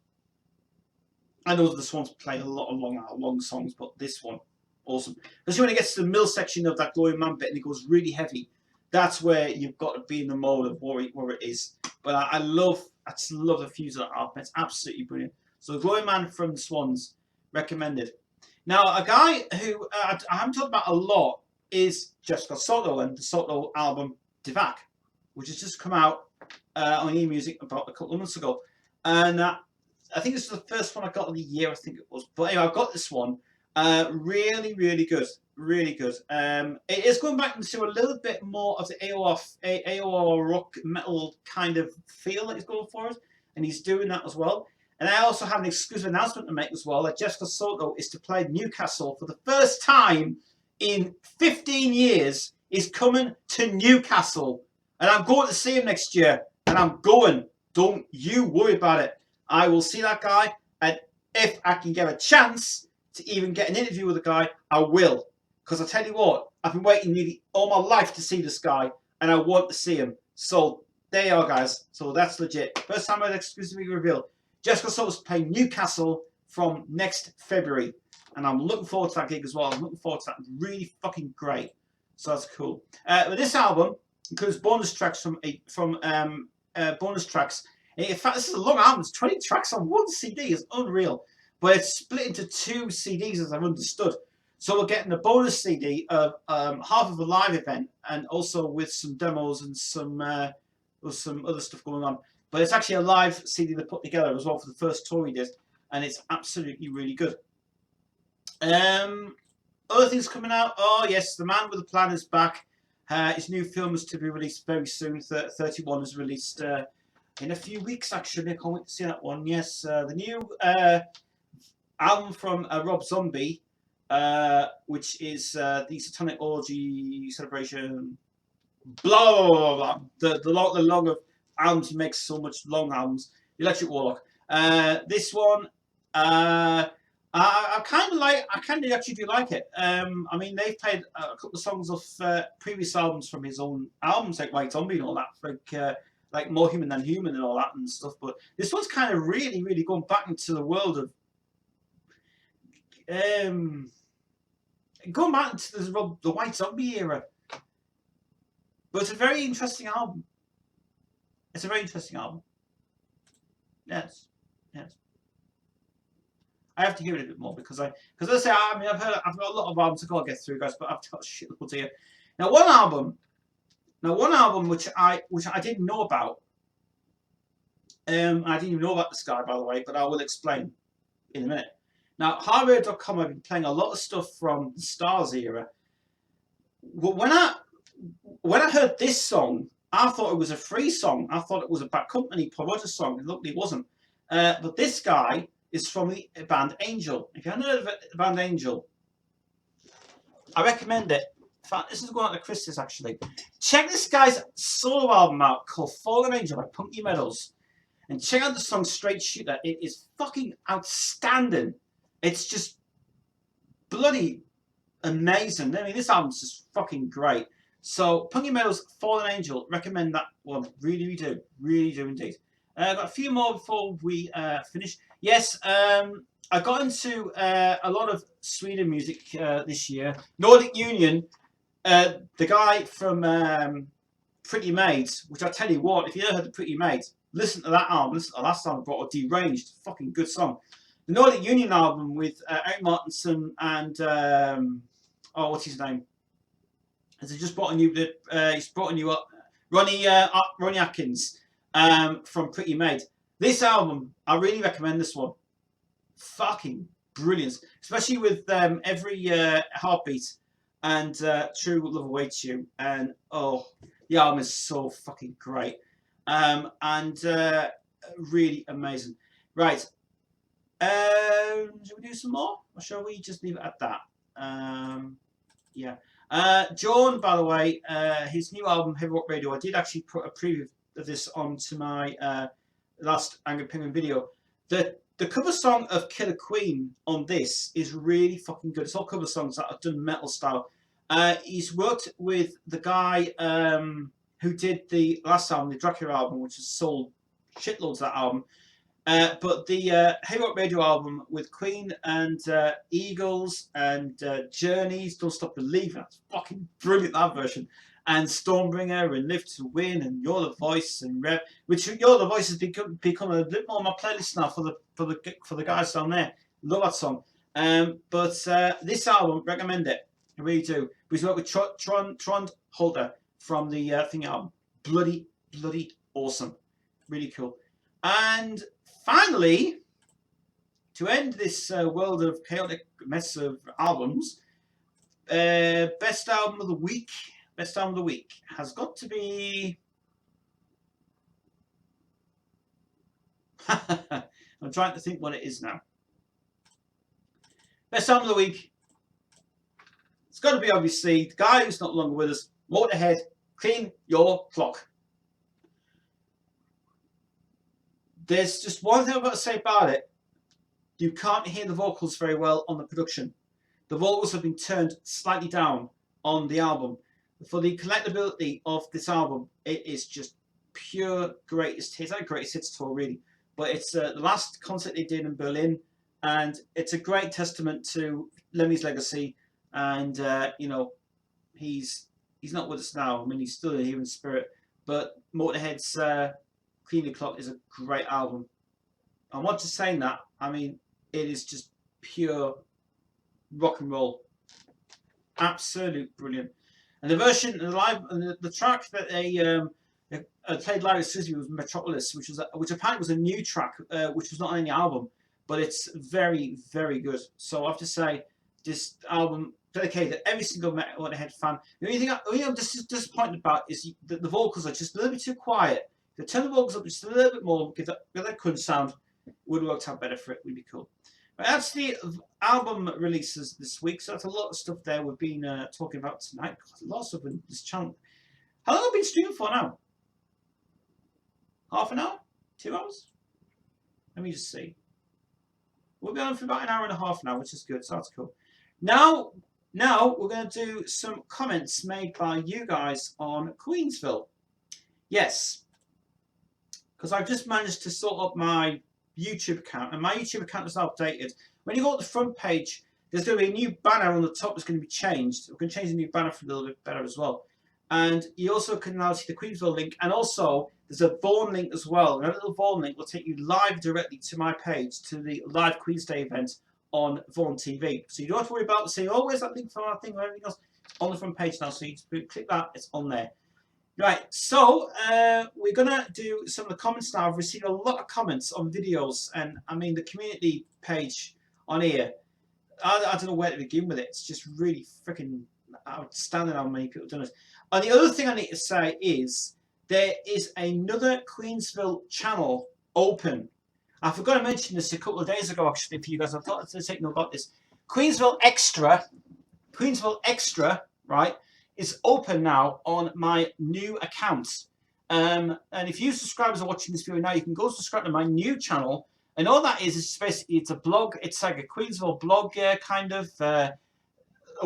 know the Swans play a lot of long songs, but this one, awesome. Especially when it gets to the middle section of that Glowing Man bit and it goes really heavy. That's where you've got to be in the mode of where it is. But I just love the fuse of that album. It's absolutely brilliant. So The Glowing Man from the Swans, recommended. Now, a guy who I haven't talked about a lot is Jessica Soto and the Soto album Divac, which has just come out on eMusic about a couple of months ago. And I think this is the first one I got of the year, I think it was. But anyway, I got this one. Really, really good. Really good. It is going back into a little bit more of the AOR rock metal kind of feel that he's going for it. And he's doing that as well. And I also have an exclusive announcement to make as well, that Jessica Soto is to play Newcastle for the first time in 15 years. He's coming to Newcastle. And I'm going to see him next year. And I'm going. Don't you worry about it. I will see that guy. And if I can get a chance to even get an interview with the guy, I will. Because I tell you what, I've been waiting nearly all my life to see this guy. And I want to see him. So there you are, guys. So that's legit. First time I've exclusively revealed. Jessica Soto's playing Newcastle from next February. And I'm looking forward to that gig as well. I'm looking forward to that. Really fucking great. So that's cool. But this album includes bonus tracks bonus tracks. In fact, this is a long album. It's 20 tracks on one CD. It's unreal. But it's split into 2 CDs, as I've understood. So we're getting a bonus CD of half of a live event, and also with some demos and some other stuff going on. But it's actually a live CD they put together as well for the first tour he did, and it's absolutely really good. Other things coming out. Oh yes, The Man with a Plan is back. His new film is to be released very soon. 31 is released in a few weeks, actually. I can't wait to see that one. Yes, the new album from Rob Zombie, which is the Satanic Orgy Celebration. Blah blah blah blah. The long of albums. He makes so much long albums. Electric Warlock. This one, I kind of actually do like it. I mean, they've played a couple of songs of previous albums from his own albums, like White Zombie and all that, like More Human Than Human and all that and stuff. But this one's kind of really, really going back into the world of going back into the White Zombie era. But it's a very interesting album. It's a very interesting album. Yes. Yes. I have to hear it a bit more because I say, I mean, I've got a lot of albums I've got to get through, guys, but I've got shitloads here. Now one album which I didn't know about. I didn't even know about this guy, by the way, but I will explain in a minute. Now, hardware.com, I've been playing a lot of stuff from the Stars era. When I heard this song, I thought it was a free song. I thought it was a Bad Company promoter song. Luckily, it wasn't. But this guy is from the band Angel. If you haven't heard of the band Angel, I recommend it. In fact, this is going out to Chris, actually. Check this guy's solo album out called Fallen Angel by Punky Meadows. And check out the song Straight Shooter. It is fucking outstanding. It's just bloody amazing. I mean, this album's just fucking great. So, Punky Meadows, Fallen Angel, recommend that one. Really do. Really do indeed. I've got a few more before we finish. Yes, I got into a lot of Sweden music this year. Nordic Union, the guy from Pretty Maids, which I tell you what, if you ever heard the Pretty Maids, listen to that album. Listen to the last album I brought, a Deranged. Fucking good song. The Nordic Union album with Eric Martinson and, what's his name? Has he just brought a new, he's brought a new Ronnie Atkins from Pretty Made. This album, I really recommend this one. Fucking brilliant, especially with Every Heartbeat and True Love Awaits You. And oh, the album is so fucking great, and really amazing. Right, shall we do some more, or shall we just leave it at that? Yeah. John, by the way, his new album, Heavy Rock Radio, I did actually put a preview of this onto my last Angry Penguin video. The cover song of Killer Queen on this is really fucking good. It's all cover songs that are done metal style. He's worked with the guy who did the last album, the Dracula album, which has sold shitloads of that album. But the Heavy Rock Radio album with Queen and Eagles and Journeys, Don't Stop Believing, that's fucking brilliant, that version. And Stormbringer and Live to Win and You're the Voice and Rev, which You're the Voice has become a bit more on my playlist now for the guys down there. Love that song. But this album, recommend it. I really do. We've worked with Trond Holter from the Thing album. Bloody awesome. Really cool. And finally, to end this world of chaotic mess of albums, best album of the week. Best album of the week has got to be. I'm trying to think what it is now. Best album of the week. It's got to be obviously the guy who's not longer with us. Motorhead, Clean Your Clock. There's just one thing I've got to say about it. You can't hear the vocals very well on the production. The vocals have been turned slightly down on the album. For the collectability of this album, it is just pure greatest hits. Not greatest hits tour, really. But it's the last concert they did in Berlin. And it's a great testament to Lemmy's legacy. And, you know, he's not with us now. I mean, he's still here in spirit. But Motorhead's Clean Your Clock is a great album. And what just saying that, I mean, it is just pure rock and roll. Absolute brilliant. And the version, the live, the track that they played live at Susie was Metropolis, which apparently was a new track, which was not on the album, but it's very, very good. So I have to say, this album dedicated to every single Motorhead fan. The only thing I'm just disappointed about is that the vocals are just a little bit too quiet. If they turn the vocals up just a little bit more, give that crunch sound, would have worked out better for it. Would be cool. But that's the album releases this week. So that's a lot of stuff there we've been talking about tonight. God, a lot of stuff in this channel. How long have I been streaming for now? Half an hour? 2 hours? Let me just see. We'll be on for about an hour and a half now, which is good. So that's cool. Now we're going to do some comments made by you guys on Queensville. Yes. Because I've just managed to sort up my YouTube account, and my YouTube account is now updated. When you go to the front page, there's going to be a new banner on the top that's going to be changed. We're going to change the new banner for a little bit better as well. And you also can now see the Queensville link, and also there's a Vaughan link as well. And that little Vaughan link will take you live directly to my page, to the live Queen's Day event on Vaughan TV. So you don't have to worry about saying, oh, where's that link for our thing or everything else? It's on the front page now, so you just click that, it's on there. Right, so we're going to do some of the comments now. I've received a lot of comments on videos, and I mean the community page on here. I don't know where to begin with it. It's just really freaking outstanding how many people have done it. And the other thing I need to say is there is another Queensville channel open. I forgot to mention this a couple of days ago, actually, for you guys. I thought to take note about this. Queensville Extra, right, is open now on my new account. And if you subscribers are watching this video now, you can go subscribe to my new channel. And all that is basically, it's a blog. It's like a Queensville blog, kind of, a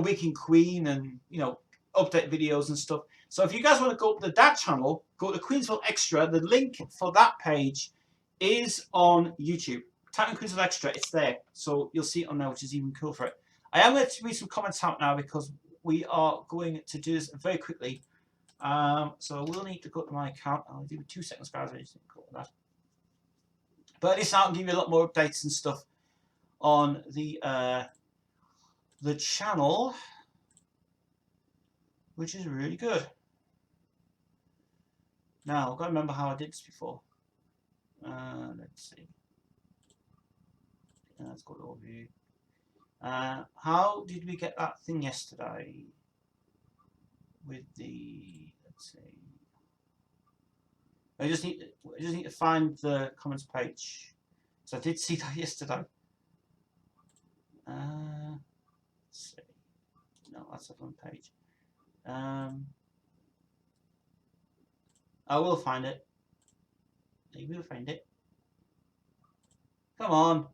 week in Queen, and, you know, update videos and stuff. So if you guys want to go to that channel, go to Queensville Extra. The link for that page is on YouTube. Type in Queensville Extra, it's there. So you'll see it on there, which is even cool for it. I am going to read some comments out now because we are going to do this very quickly. So we'll need to go to my account. I'll give you 2 seconds, guys. I just need to go to that. But at least I'll give you a lot more updates and stuff on the channel, which is really good. Now I've got to remember how I did this before. Let's see. Let's go to overview. How did we get that thing yesterday? With the, let's see. I just need to find the comments page. So I did see that yesterday. Let's see. No, that's a fun page. I will find it. You will find it. Come on.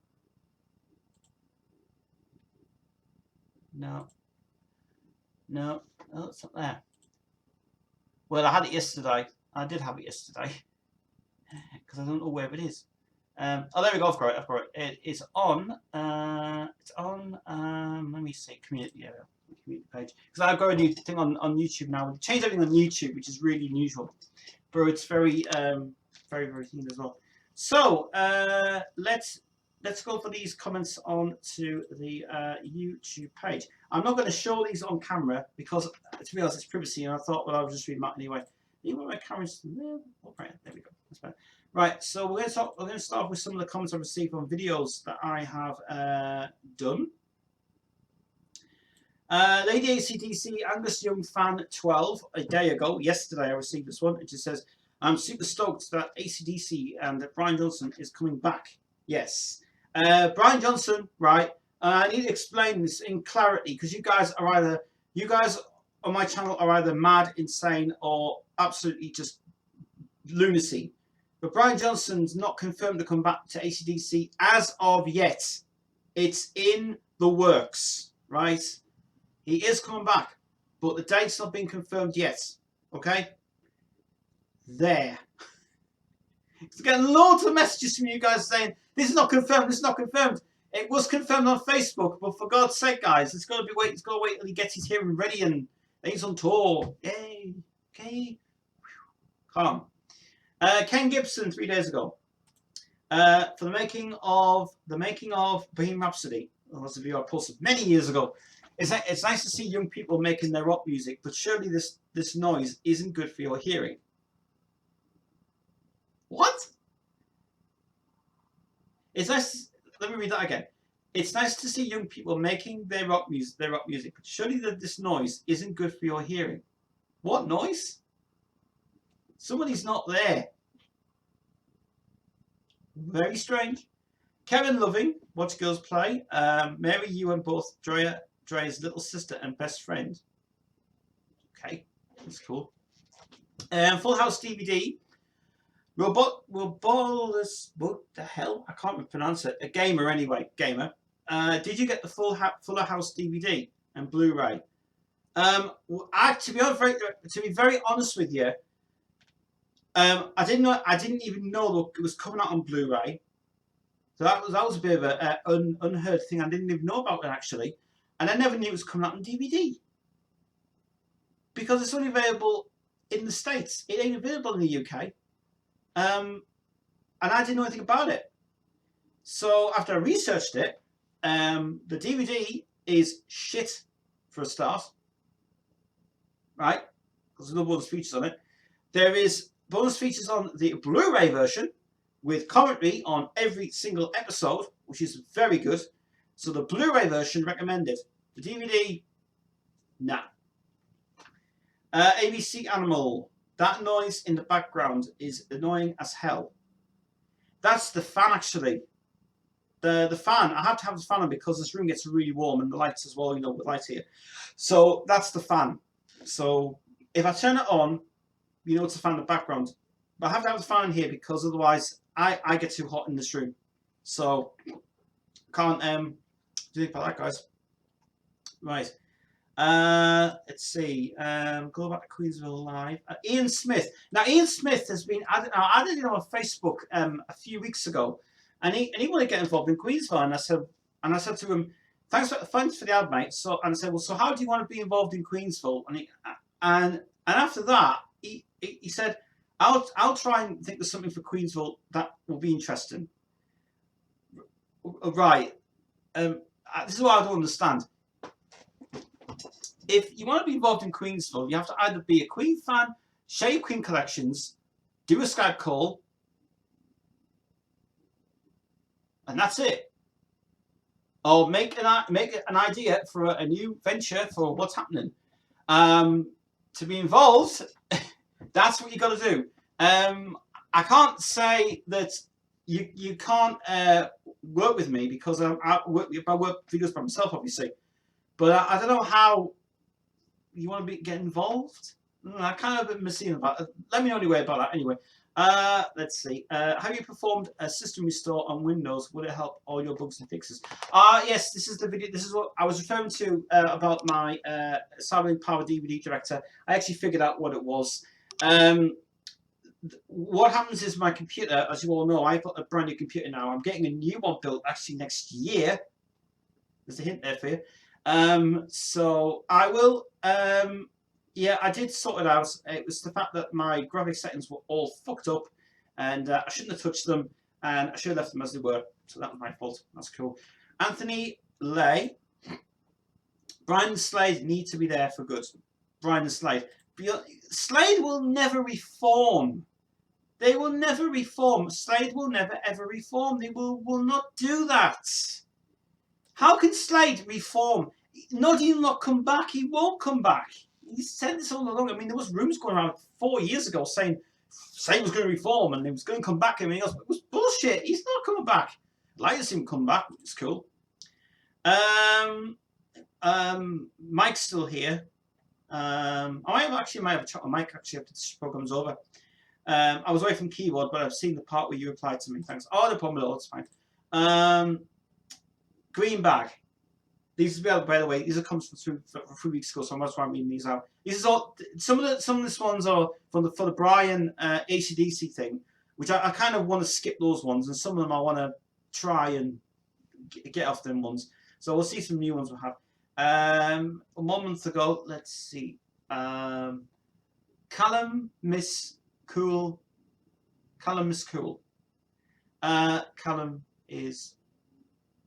No. No. Oh, it's not there. Well, I had it yesterday. I did have it yesterday. Because I don't know where it is. Oh, there we go. I've got it. It's on. Let me see. Community area. Community page. Because I've got a new thing on YouTube now. We've changed everything on YouTube, which is really unusual. But it's very, very thin as well. So let's go for these comments on to the YouTube page. I'm not going to show these on camera because, to be honest, it's privacy, and I thought, well, I'll just read them out anyway. Even my camera's there. Oh, right, there we go. That's better. Right, so we're going to start with some of the comments I've received on videos that I have done. Lady ACDC, Angus Young fan 12, a day ago, yesterday I received this one. It just says, I'm super stoked that ACDC and that Brian Johnson is coming back. Yes. Brian Johnson, right, I need to explain this in clarity because you guys on my channel are either mad, insane, or absolutely just lunacy. But Brian Johnson's not confirmed to come back to ACDC as of yet. It's in the works, right? He is coming back, but the date's not been confirmed yet. Okay? There. It's getting loads of messages from you guys saying, this is not confirmed, this is not confirmed. It was confirmed on Facebook, but for God's sake, guys, it's got to wait till he gets his hearing ready and he's on tour. Yay. Okay. Calm. Ken Gibson 3 days ago. For the making of Bohemian Rhapsody. Well, that's a video I posted many years ago. It's nice to see young people making their rock music, but surely this noise isn't good for your hearing. What? It's nice. Let me read that again. It's nice to see young people making their rock music, but surely this noise isn't good for your hearing. What noise? Somebody's not there. Very strange. Kevin Loving, watch girls play. Mary, you and both Dre's little sister and best friend. Okay, that's cool. Full House DVD. Robotus, what the hell? I can't pronounce it. A gamer anyway. Gamer. Did you get the Fuller House DVD and Blu-ray? To be very honest with you, I didn't even know it was coming out on Blu-ray. So that was a bit of an unheard thing. I didn't even know about it actually, and I never knew it was coming out on DVD because it's only available in the States. It ain't available in the UK, and I didn't know anything about it. So after I researched it, the DVD is shit for a start, right? Because there's no bonus features on it. There is bonus features on the Blu-ray version with commentary on every single episode, which is very good. So the Blu-ray version recommended. The DVD, nah. ABC Animal. That noise in the background is annoying as hell. That's the fan actually. The fan, I have to have the fan on because this room gets really warm and the lights as well, you know, with lights here. So that's the fan. So if I turn it on, you know it's a fan in the background. But I have to have the fan here because otherwise I get too hot in this room. So can't do anything about that, guys. Right. Let's see. Go back to Queensville Live. Ian Smith. Now Ian Smith has been added on Facebook a few weeks ago, and he wanted to get involved in Queensville, and I said to him, thanks for the ad, mate. So and I said, well, so how do you want to be involved in Queensville? And after that he said, I'll try and think of something for Queensville that will be interesting. Right. This is what I don't understand. If you want to be involved in Queensville, you have to either be a Queen fan, share your Queen collections, do a Skype call, and that's it. Or make an idea for a new venture for what's happening. To be involved, that's what you got to do. I can't say that you can't work with me because I work videos by myself, obviously. But I don't know how you want to get involved. I kind of missing about it. Let me know anyway about that. Anyway, let's see. Have you performed a system restore on Windows? Would it help all your bugs and fixes? Yes, this is the video. This is what I was referring to about my Cyberlink Power DVD Director. I actually figured out what it was. What happens is my computer, as you all know, I've got a brand new computer now. I'm getting a new one built actually next year. There's a hint there for you. So I will. Yeah, I did sort it out. It was the fact that my graphic settings were all fucked up, and I shouldn't have touched them, and I should have left them as they were. So that was my fault. That's cool. Anthony Lay. Brian and Slade need to be there for good. Brian and Slade. Slade will never reform. They will never reform. Slade will never ever reform. They will not do that. How can Slade reform? Not even not come back. He won't come back. He said this all along. I mean, there was rumors going around 4 years ago saying Slade was going to reform and he was going to come back and everything else. But it was bullshit. He's not coming back. I'd like to see him come back. It's cool. Mike's still here. I might have a chat with Mike actually after this program's over. I was away from keyboard, but I've seen the part where you replied to me. Thanks. Oh, no problem at all. It's fine. Green bag. These, by the way, these are comes from 3 weeks ago, so that's why I'm reading these out. These are all some of these ones are for the Brian AC/DC thing, which I kind of want to skip those ones, and some of them I want to try and get off them ones. So we'll see some new ones we'll have. 1 month ago, let's see. Callum Miss Cool. Callum is cool. Callum is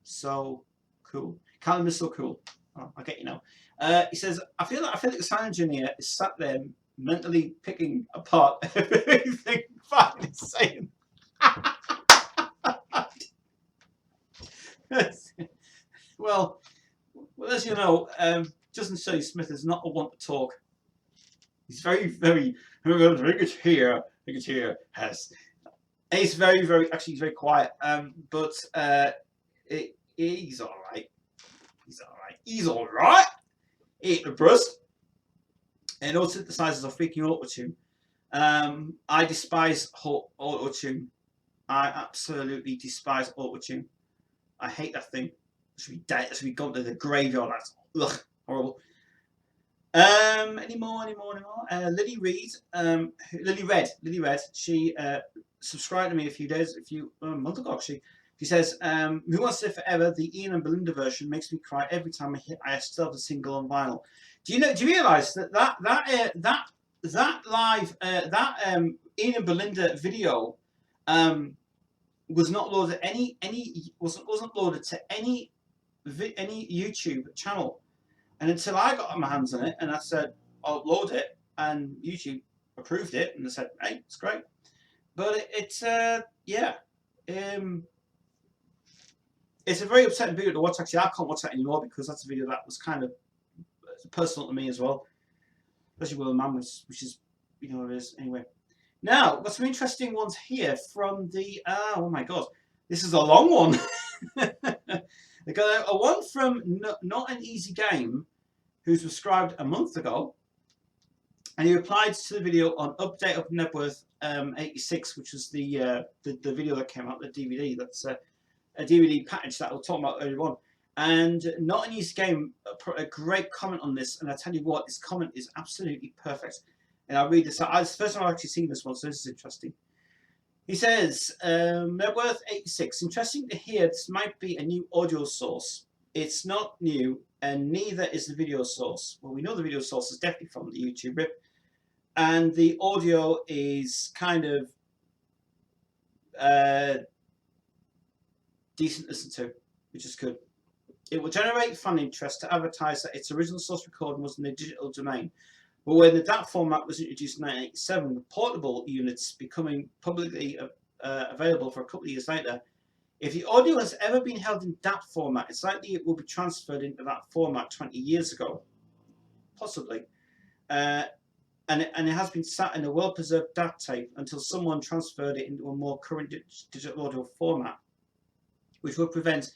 so cool. Callum is so cool. Oh, I get you now. He says, I feel like the sound engineer is sat there mentally picking apart everything Fine is saying. Well, as you know, Justin Shelley Smith is not a want to talk. He's very, very, I think it's here, has. He's very, very, actually, he's very quiet. But he's all right. He's all right. He ate the breast. And all synthesizers are freaking auto-tune. I despise auto-tune. I absolutely despise auto-tune. I hate that thing. It should be dead. It should be gone to the graveyard. That's horrible. Any more? Lily Red. She subscribed to me a month ago actually. She says, "Who Wants to Live Forever? The Ian and Belinda version makes me cry every time I still have the single on vinyl." Do you realise that live Ian and Belinda video was not loaded wasn't loaded to any YouTube channel, and until I got my hands on it and I said I'll upload it, and YouTube approved it and they said, "Hey, it's great," but it's a very upsetting video to watch. Actually, I can't watch that anymore because that's a video that was kind of personal to me as well, especially with a man, which is, you know, it is. Anyway, now got some interesting ones here from the. Oh my god, this is a long one. They got a one from Not an Easy Game, who subscribed a month ago, and he replied to the video on Update of Nebworth 86, which was the video that came out, the DVD. That's a DVD package that we'll talk about earlier on. And Not an Easy Game put a great comment on this, and I tell you what, this comment is absolutely perfect. And I'll read this out. It's the first time I've actually seen this one, so this is interesting. He says, Nebworth 86, interesting to hear this might be a new audio source. It's not new, and neither is the video source. Well, we know the video source is definitely from the YouTube rip, and the audio is kind of decent to listen to, which is good. It will generate fan interest to advertise that its original source recording was in the digital domain. But when the DAT format was introduced in 1987, with portable units becoming publicly available for a couple of years later, if the audio has ever been held in DAT format, it's likely it will be transferred into that format 20 years ago, possibly. And it has been sat in a well-preserved DAT tape until someone transferred it into a more current digital audio format, which will prevent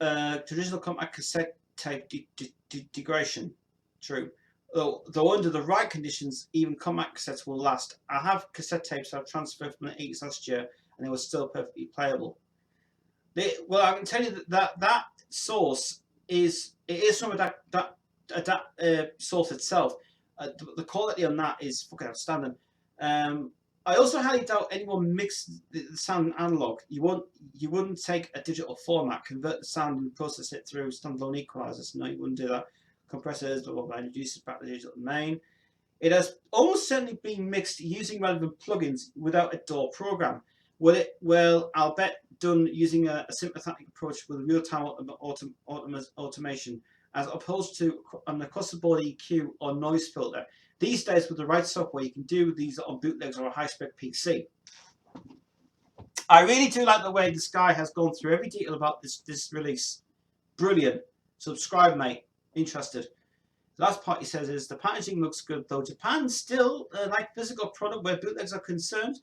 traditional compact cassette tape degradation. True. Though under the right conditions, even compact cassettes will last. I have cassette tapes I've transferred from the 80s last year, and they were still perfectly playable. Well, I can tell you that source is from a DAT source itself. The quality on that is fucking outstanding. I also highly doubt anyone mixed the sound in analog. You wouldn't take a digital format, convert the sound, and process it through standalone equalizers. No, you wouldn't do that. Compressors, blah blah blah, introduces back to the digital domain. It has almost certainly been mixed using relevant plugins without a DAW program. Well, I'll bet done using a sympathetic approach with real-time automation, as opposed to an across-the-board EQ or noise filter. These days, with the right software, you can do these on bootlegs or a high-spec PC. I really do like the way this guy has gone through every detail about this release. Brilliant. Subscribe, mate. Interested. The last part he says is, the packaging looks good, though Japan still like physical product where bootlegs are concerned.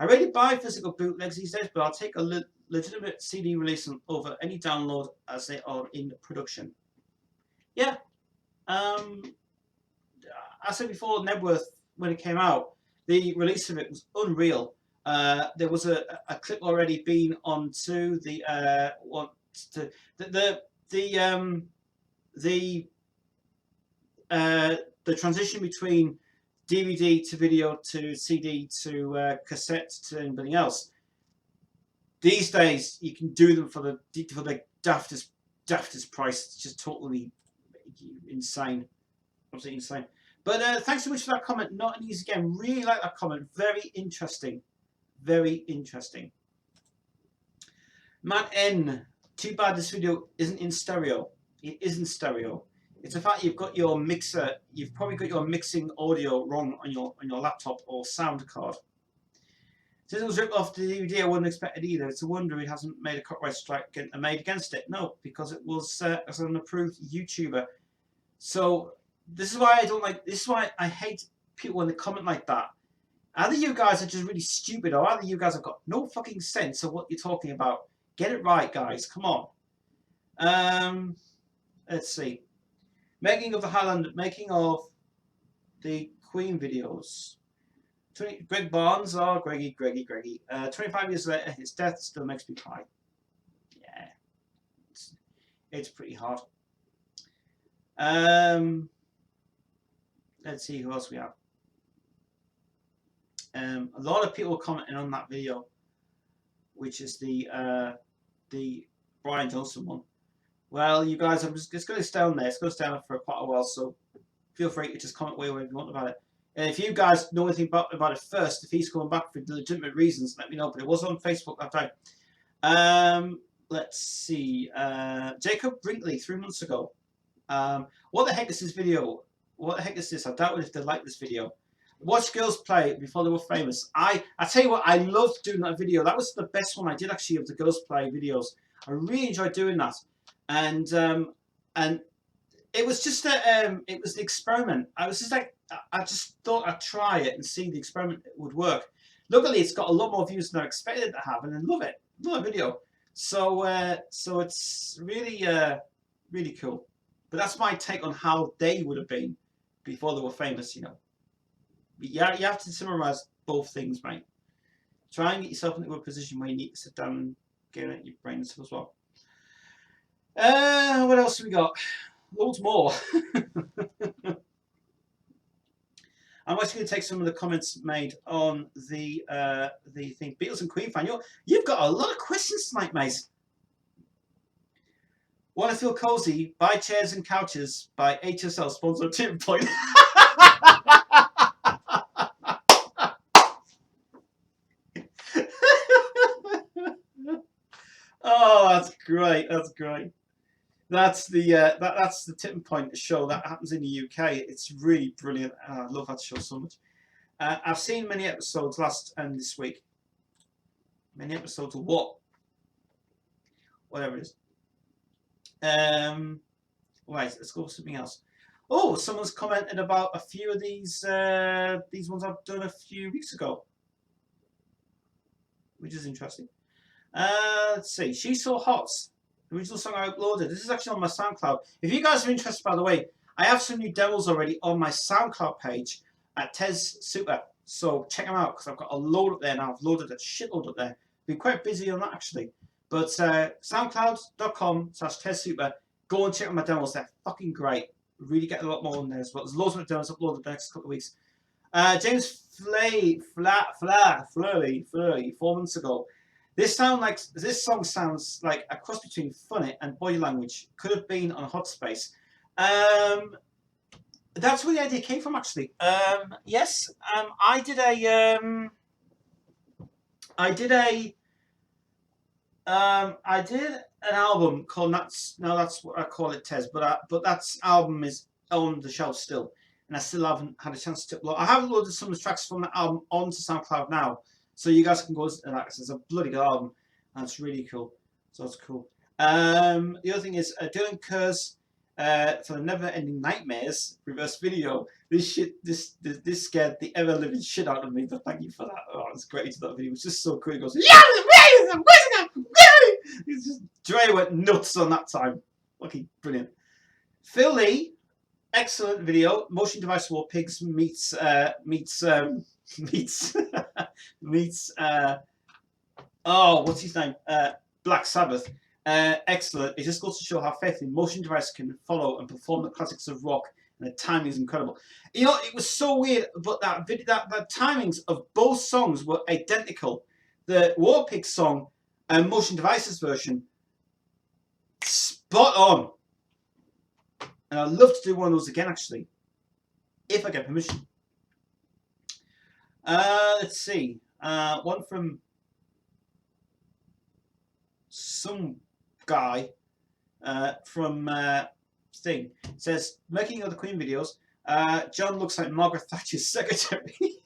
I rarely buy physical bootlegs these days, but I'll take a legitimate CD release over any download as they are in production. Yeah. I said before, Nebworth, when it came out, the release of it was unreal. There was a clip already being onto the transition between DVD to video to CD to cassette to anything else. These days, you can do them for the daftest price. It's just totally insane, absolutely insane. But thanks so much for that comment. Not an easy game. Really like that comment. Very interesting. Very interesting. Matt N. Too bad this video isn't in stereo. It isn't stereo. It's the fact you've got your mixer. You've probably got your mixing audio wrong on your laptop or sound card. Since it was ripped off the DVD, I wouldn't expect it either. It's a wonder it hasn't made a copyright strike made against it. No, because it was as an approved YouTuber. So this is why I don't like. This is why I hate people when they comment like that. Either you guys are just really stupid, or either you guys have got no fucking sense of what you're talking about. Get it right, guys. Come on. Let's see. Making of the Highland, making of the Queen videos. Greg Barnes, oh, Greggy. 25 years later, his death still makes me cry. Yeah. It's pretty hard. Let's see who else we have. A lot of people commenting on that video, which is the Brian Johnson one. Well, you guys, it's going to stay on there. It's going to stay on for quite a while, so feel free to just comment wherever you want about it. And if you guys know anything about it first, if he's coming back for legitimate reasons, let me know. But it was on Facebook that time. Let's see. Jacob Brinkley, 3 months ago. What the heck is this video? What the heck is this? I doubt if they like this video. Watch girls play before they were famous. I tell you what, I loved doing that video. That was the best one I did actually of the girls play videos. I really enjoyed doing that. And it was just it was the experiment. I was just like, I just thought I'd try it and see the experiment would work. Luckily, it's got a lot more views than I expected it to have, and I love it. Love the video. So it's really really cool. But that's my take on how they would have been before they were famous, you know. Yeah, you have to summarize both things, mate. Try and get yourself into a position where you need to sit down and get it your brain and stuff as well. What else have we got? Loads more. I'm actually going to take some of the comments made on the thing. Beatles and Queen fan. You've got a lot of questions tonight, mate. Want to feel cozy? Buy chairs and couches by HSL, sponsor Tip Point. Oh, that's great. That's great. That's the that's the tipping point show that happens in the UK. It's really brilliant. I love that show so much. I've seen many episodes last and this week. Many episodes of what? Whatever it is. Right, let's go with something else. Oh, someone's commented about a few of these ones I've done a few weeks ago, which is interesting. Let's see. She's So Hot, the original song I uploaded. This is actually on my SoundCloud. If you guys are interested, by the way, I have some new demos already on my SoundCloud page at Tez Super. So check them out because I've got a load up there now. I've loaded a shitload up there. Been quite busy on that actually. But soundcloud.com/Tez Super. Go and check out my demos. They're fucking great. Really get a lot more on there as well. There's loads of demos uploaded the next couple of weeks. James Flurley 4 months ago. This song sounds like a cross between Funny and Body Language. Could have been on Hot Space. That's where the idea came from, actually. Yes, I did an album called That's what I call it, Tez. But that album is on the shelf still, and I still haven't had a chance to upload. I have loaded some of the tracks from that album onto SoundCloud now. So you guys can go listen to that because it's a bloody good album and it's really cool. So it's cool. The other thing is Dylan Kerr's for the Never Ending Nightmares reverse video. This scared the ever living shit out of me. But thank you for that. Oh, it's great. That video was just so cool. He goes, it's just Dre went nuts on that time. Okay, brilliant. Phil Lee, excellent video. Motion Device War Pigs meets what's his name? Black Sabbath. Excellent. It just goes to show how faithfully Motion Device can follow and perform the classics of rock, and the timing is incredible. You know, it was so weird, but that timings of both songs were identical. The War Pigs song and Motion Device's version, spot on. And I'd love to do one of those again, actually, if I get permission. Let's see. One from some guy from thing. It says, making other Queen videos. John looks like Margaret Thatcher's secretary.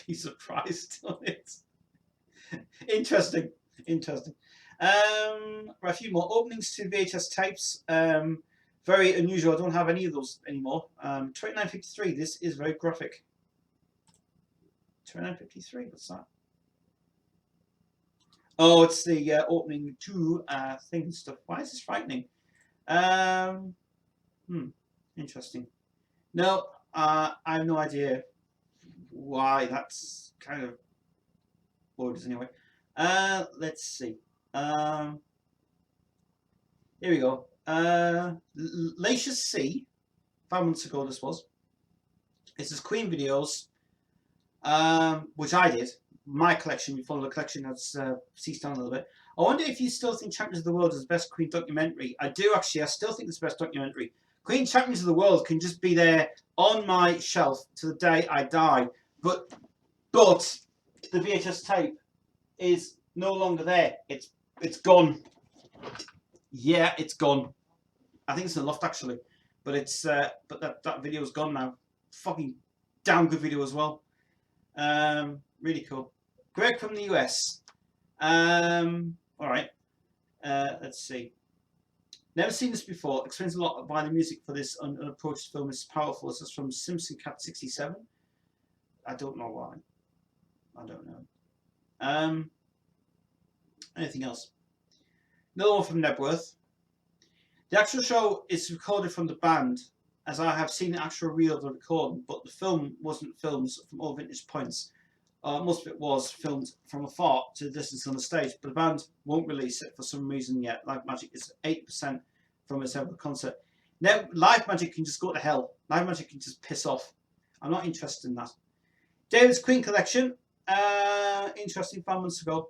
Be surprised on it. Interesting. Right, a few more openings to VHS tapes. Very unusual. I don't have any of those anymore. 2953. This is very graphic. 2953. What's that? Oh, it's the opening to thing stuff. Why is this frightening? Interesting. No, I have no idea why. That's kind of bored anyway. Let's see. Here we go. Lacia C. 5 months ago this was. This is Queen videos, which I did. My collection, you follow the collection that's ceased down a little bit. I wonder if you still think Champions of the World is the best Queen documentary. I do actually. I still think it's the best documentary. Queen Champions of the World can just be there on my shelf to the day I die. But the VHS tape is no longer there. It's gone. Yeah, it's gone. I think it's in the loft actually, but it's but that video is gone now. Fucking damn good video as well. Really cool. Greg from the US. All right. Let's see. Never seen this before. Explains a lot of why the music for this unapproached film is powerful. This is from Simpson Cat 67. I don't know why. I don't know. Anything else? Another one from Nebworth. The actual show is recorded from the band, as I have seen the actual reel of the recording, but the film wasn't filmed from all vintage points. Most of it was filmed from afar to the distance on the stage, but the band won't release it for some reason yet. Live Magic is 8% from its ever concert. Now, Live Magic can just go to hell. Live Magic can just piss off. I'm not interested in that. David's Queen Collection. Interesting, 5 months ago.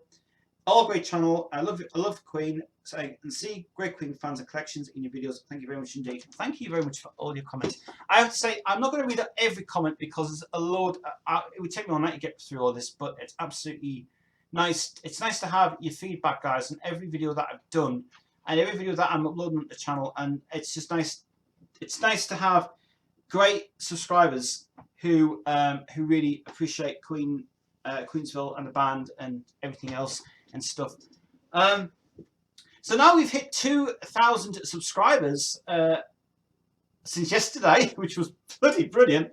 All great channel. I love it. I love the Queen. So I can see great Queen fans and collections in your videos. Thank you very much indeed. Thank you very much for all your comments. I have to say, I'm not going to read out every comment because there's a load. It would take me all night to get through all this, but it's absolutely nice. It's nice to have your feedback, guys, on every video that I've done and every video that I'm uploading on the channel. And it's just nice. It's nice to have great subscribers who really appreciate Queensville and the band and everything else and stuff. So now we've hit 2,000 subscribers since yesterday, which was bloody brilliant.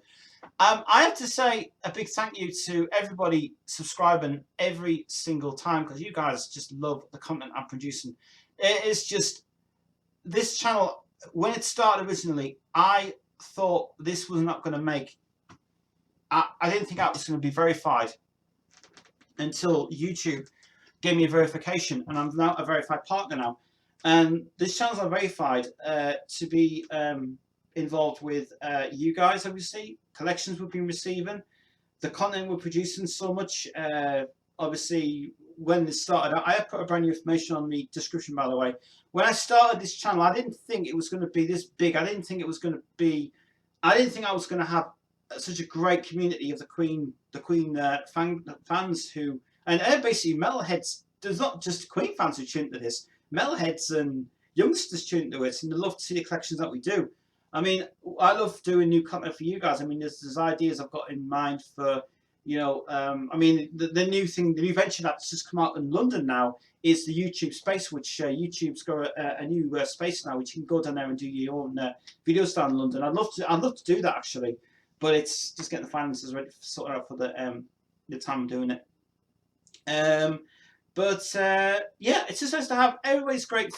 I have to say a big thank you to everybody subscribing every single time, because you guys just love the content I'm producing. It is just, this channel, when it started originally, I thought this was not going to make, I didn't think I was going to be verified until YouTube gave me a verification, and I'm now a verified partner now. And this channel's are verified to be involved with you guys, obviously, collections we've been receiving, the content we're producing so much. Obviously, when this started, I have put a brand new information on the description, by the way. When I started this channel, I didn't think it was going to be this big. I didn't think it was going to be, I didn't think I was going to have such a great community of the Queen fans who, and basically metalheads. There's not just Queen fans who tune into this. Metalheads and youngsters tune into it, and they love to see the collections that we do. I mean, I love doing new content for you guys. I mean, there's ideas I've got in mind for, you know, I mean, the new thing, the new venture that's just come out in London now is the YouTube space, which YouTube's got a new space now, which you can go down there and do your own videos down in London. I'd love to do that actually, but it's just getting the finances ready, sorted out for the time I'm doing it. But yeah, it's just nice to have everybody's great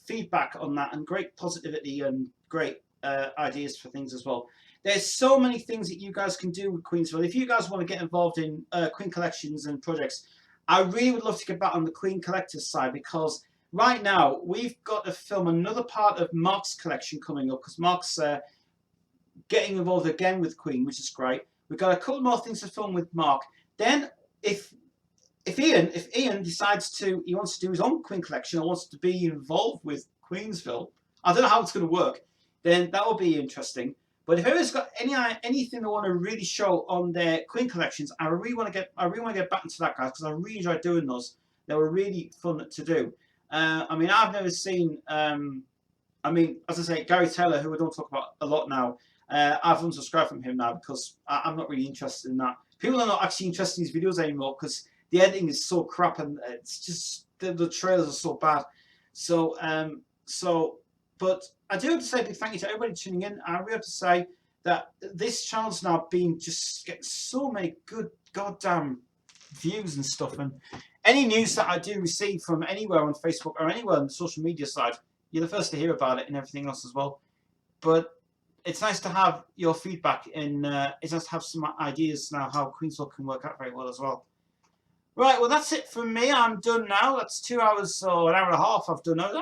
feedback on that, and great positivity and great ideas for things as well. There's so many things that you guys can do with Queensville. If you guys want to get involved in Queen collections and projects, I really would love to get back on the Queen collectors side, because right now we've got to film another part of Mark's collection coming up, because Mark's getting involved again with Queen, which is great. We've got a couple more things to film with Mark. Then if Ian decides he wants to do his own Queen collection or wants to be involved with Queensville, I don't know how it's going to work, then that will be interesting. But if everyone's got anything they want to really show on their Queen collections, I really want to get back into that, guys, because I really enjoy doing those. They were really fun to do. I mean, I've never seen. I mean, as I say, Gary Taylor, who I don't talk about a lot now. I've unsubscribed from him now because I'm not really interested in that. People are not actually interested in these videos anymore because the editing is so crap, and it's just the trailers are so bad. So but I do have to say a big thank you to everybody tuning in. I really have to say that this channel's now been just getting so many good goddamn views and stuff. And any news that I do receive from anywhere on Facebook or anywhere on the social media side, you're the first to hear about it and everything else as well. But it's nice to have your feedback, and it's nice to have some ideas now how Queensville can work out very well as well. Right, well, that's it from me. I'm done now. That's 2 hours or an hour and a half I've done now. An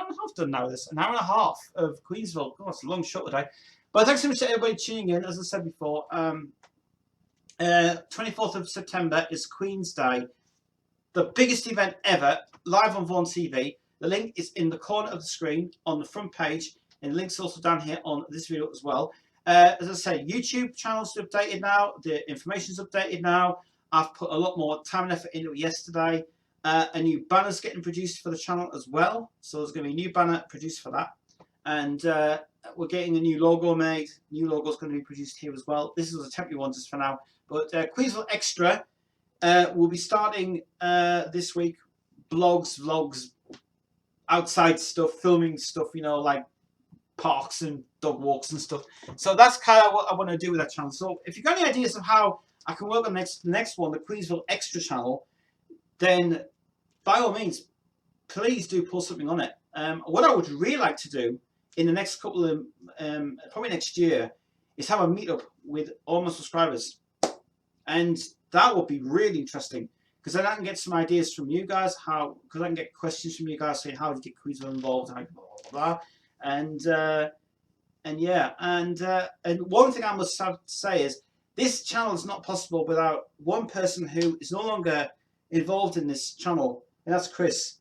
hour and a half of Queensville. Oh, it's a long shot today. But thanks so much to everybody tuning in. As I said before, 24th of September is Queen's Day. The biggest event ever, live on Vaughan TV. The link is in the corner of the screen on the front page, and the link's also down here on this video as well. As I say, YouTube channel's updated now. The information's updated now. I've put a lot more time and effort into it yesterday. A new banner's getting produced for the channel as well. So there's going to be a new banner produced for that. And we're getting a new logo made. New logo's going to be produced here as well. This is a temporary one just for now. But Queensville Extra will be starting this week. Blogs, vlogs, outside stuff, filming stuff, you know, like parks and dog walks and stuff. So that's kind of what I want to do with that channel. So if you've got any ideas of how I can work on the next one, the Queensville Extra channel, then by all means, please do pull something on it. What I would really like to do in the next couple of, probably next year, is have a meetup with all my subscribers. And that would be really interesting, because then I can get some ideas from you guys, because I can get questions from you guys saying how to get Queensville involved, and blah, blah, blah. And yeah, and one thing I must have to say is, this channel is not possible without one person who is no longer involved in this channel, and that's Chris.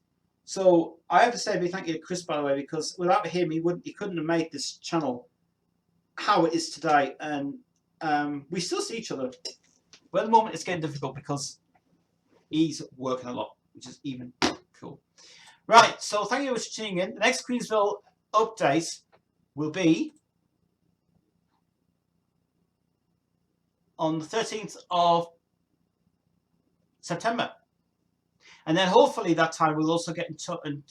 So I have to say a big thank you to Chris, by the way, because without him, he couldn't have made this channel how it is today. And we still see each other. Well, at the moment, it's getting difficult because he's working a lot, which is even cool. Right, so thank you very much for tuning in. The next Queensville update will be on the 13th of September. And then hopefully that time we'll also get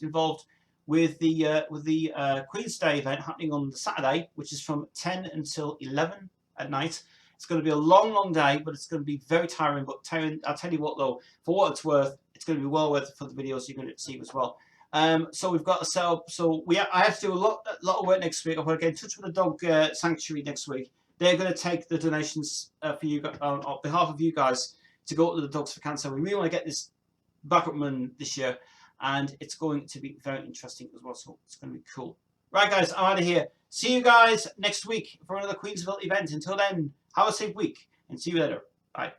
involved with the Queen's Day event happening on the Saturday, which is from 10 until 11 at night. It's going to be a long, long day, but it's going to be very tiring. But I'll tell you what, though, for what it's worth, it's going to be well worth it for the videos you're going to see as well. So we've got to set up. So I have to do a lot of work next week. I'm going to get in touch with the dog sanctuary next week. They're going to take the donations for you on behalf of you guys to go to the Dogs for Cancer. We really want to get this back up and running this year, and it's going to be very interesting as well. So it's going to be cool. Right, guys, I'm out of here. See you guys next week for another Queensville event. Until then, have a safe week and see you later. Bye.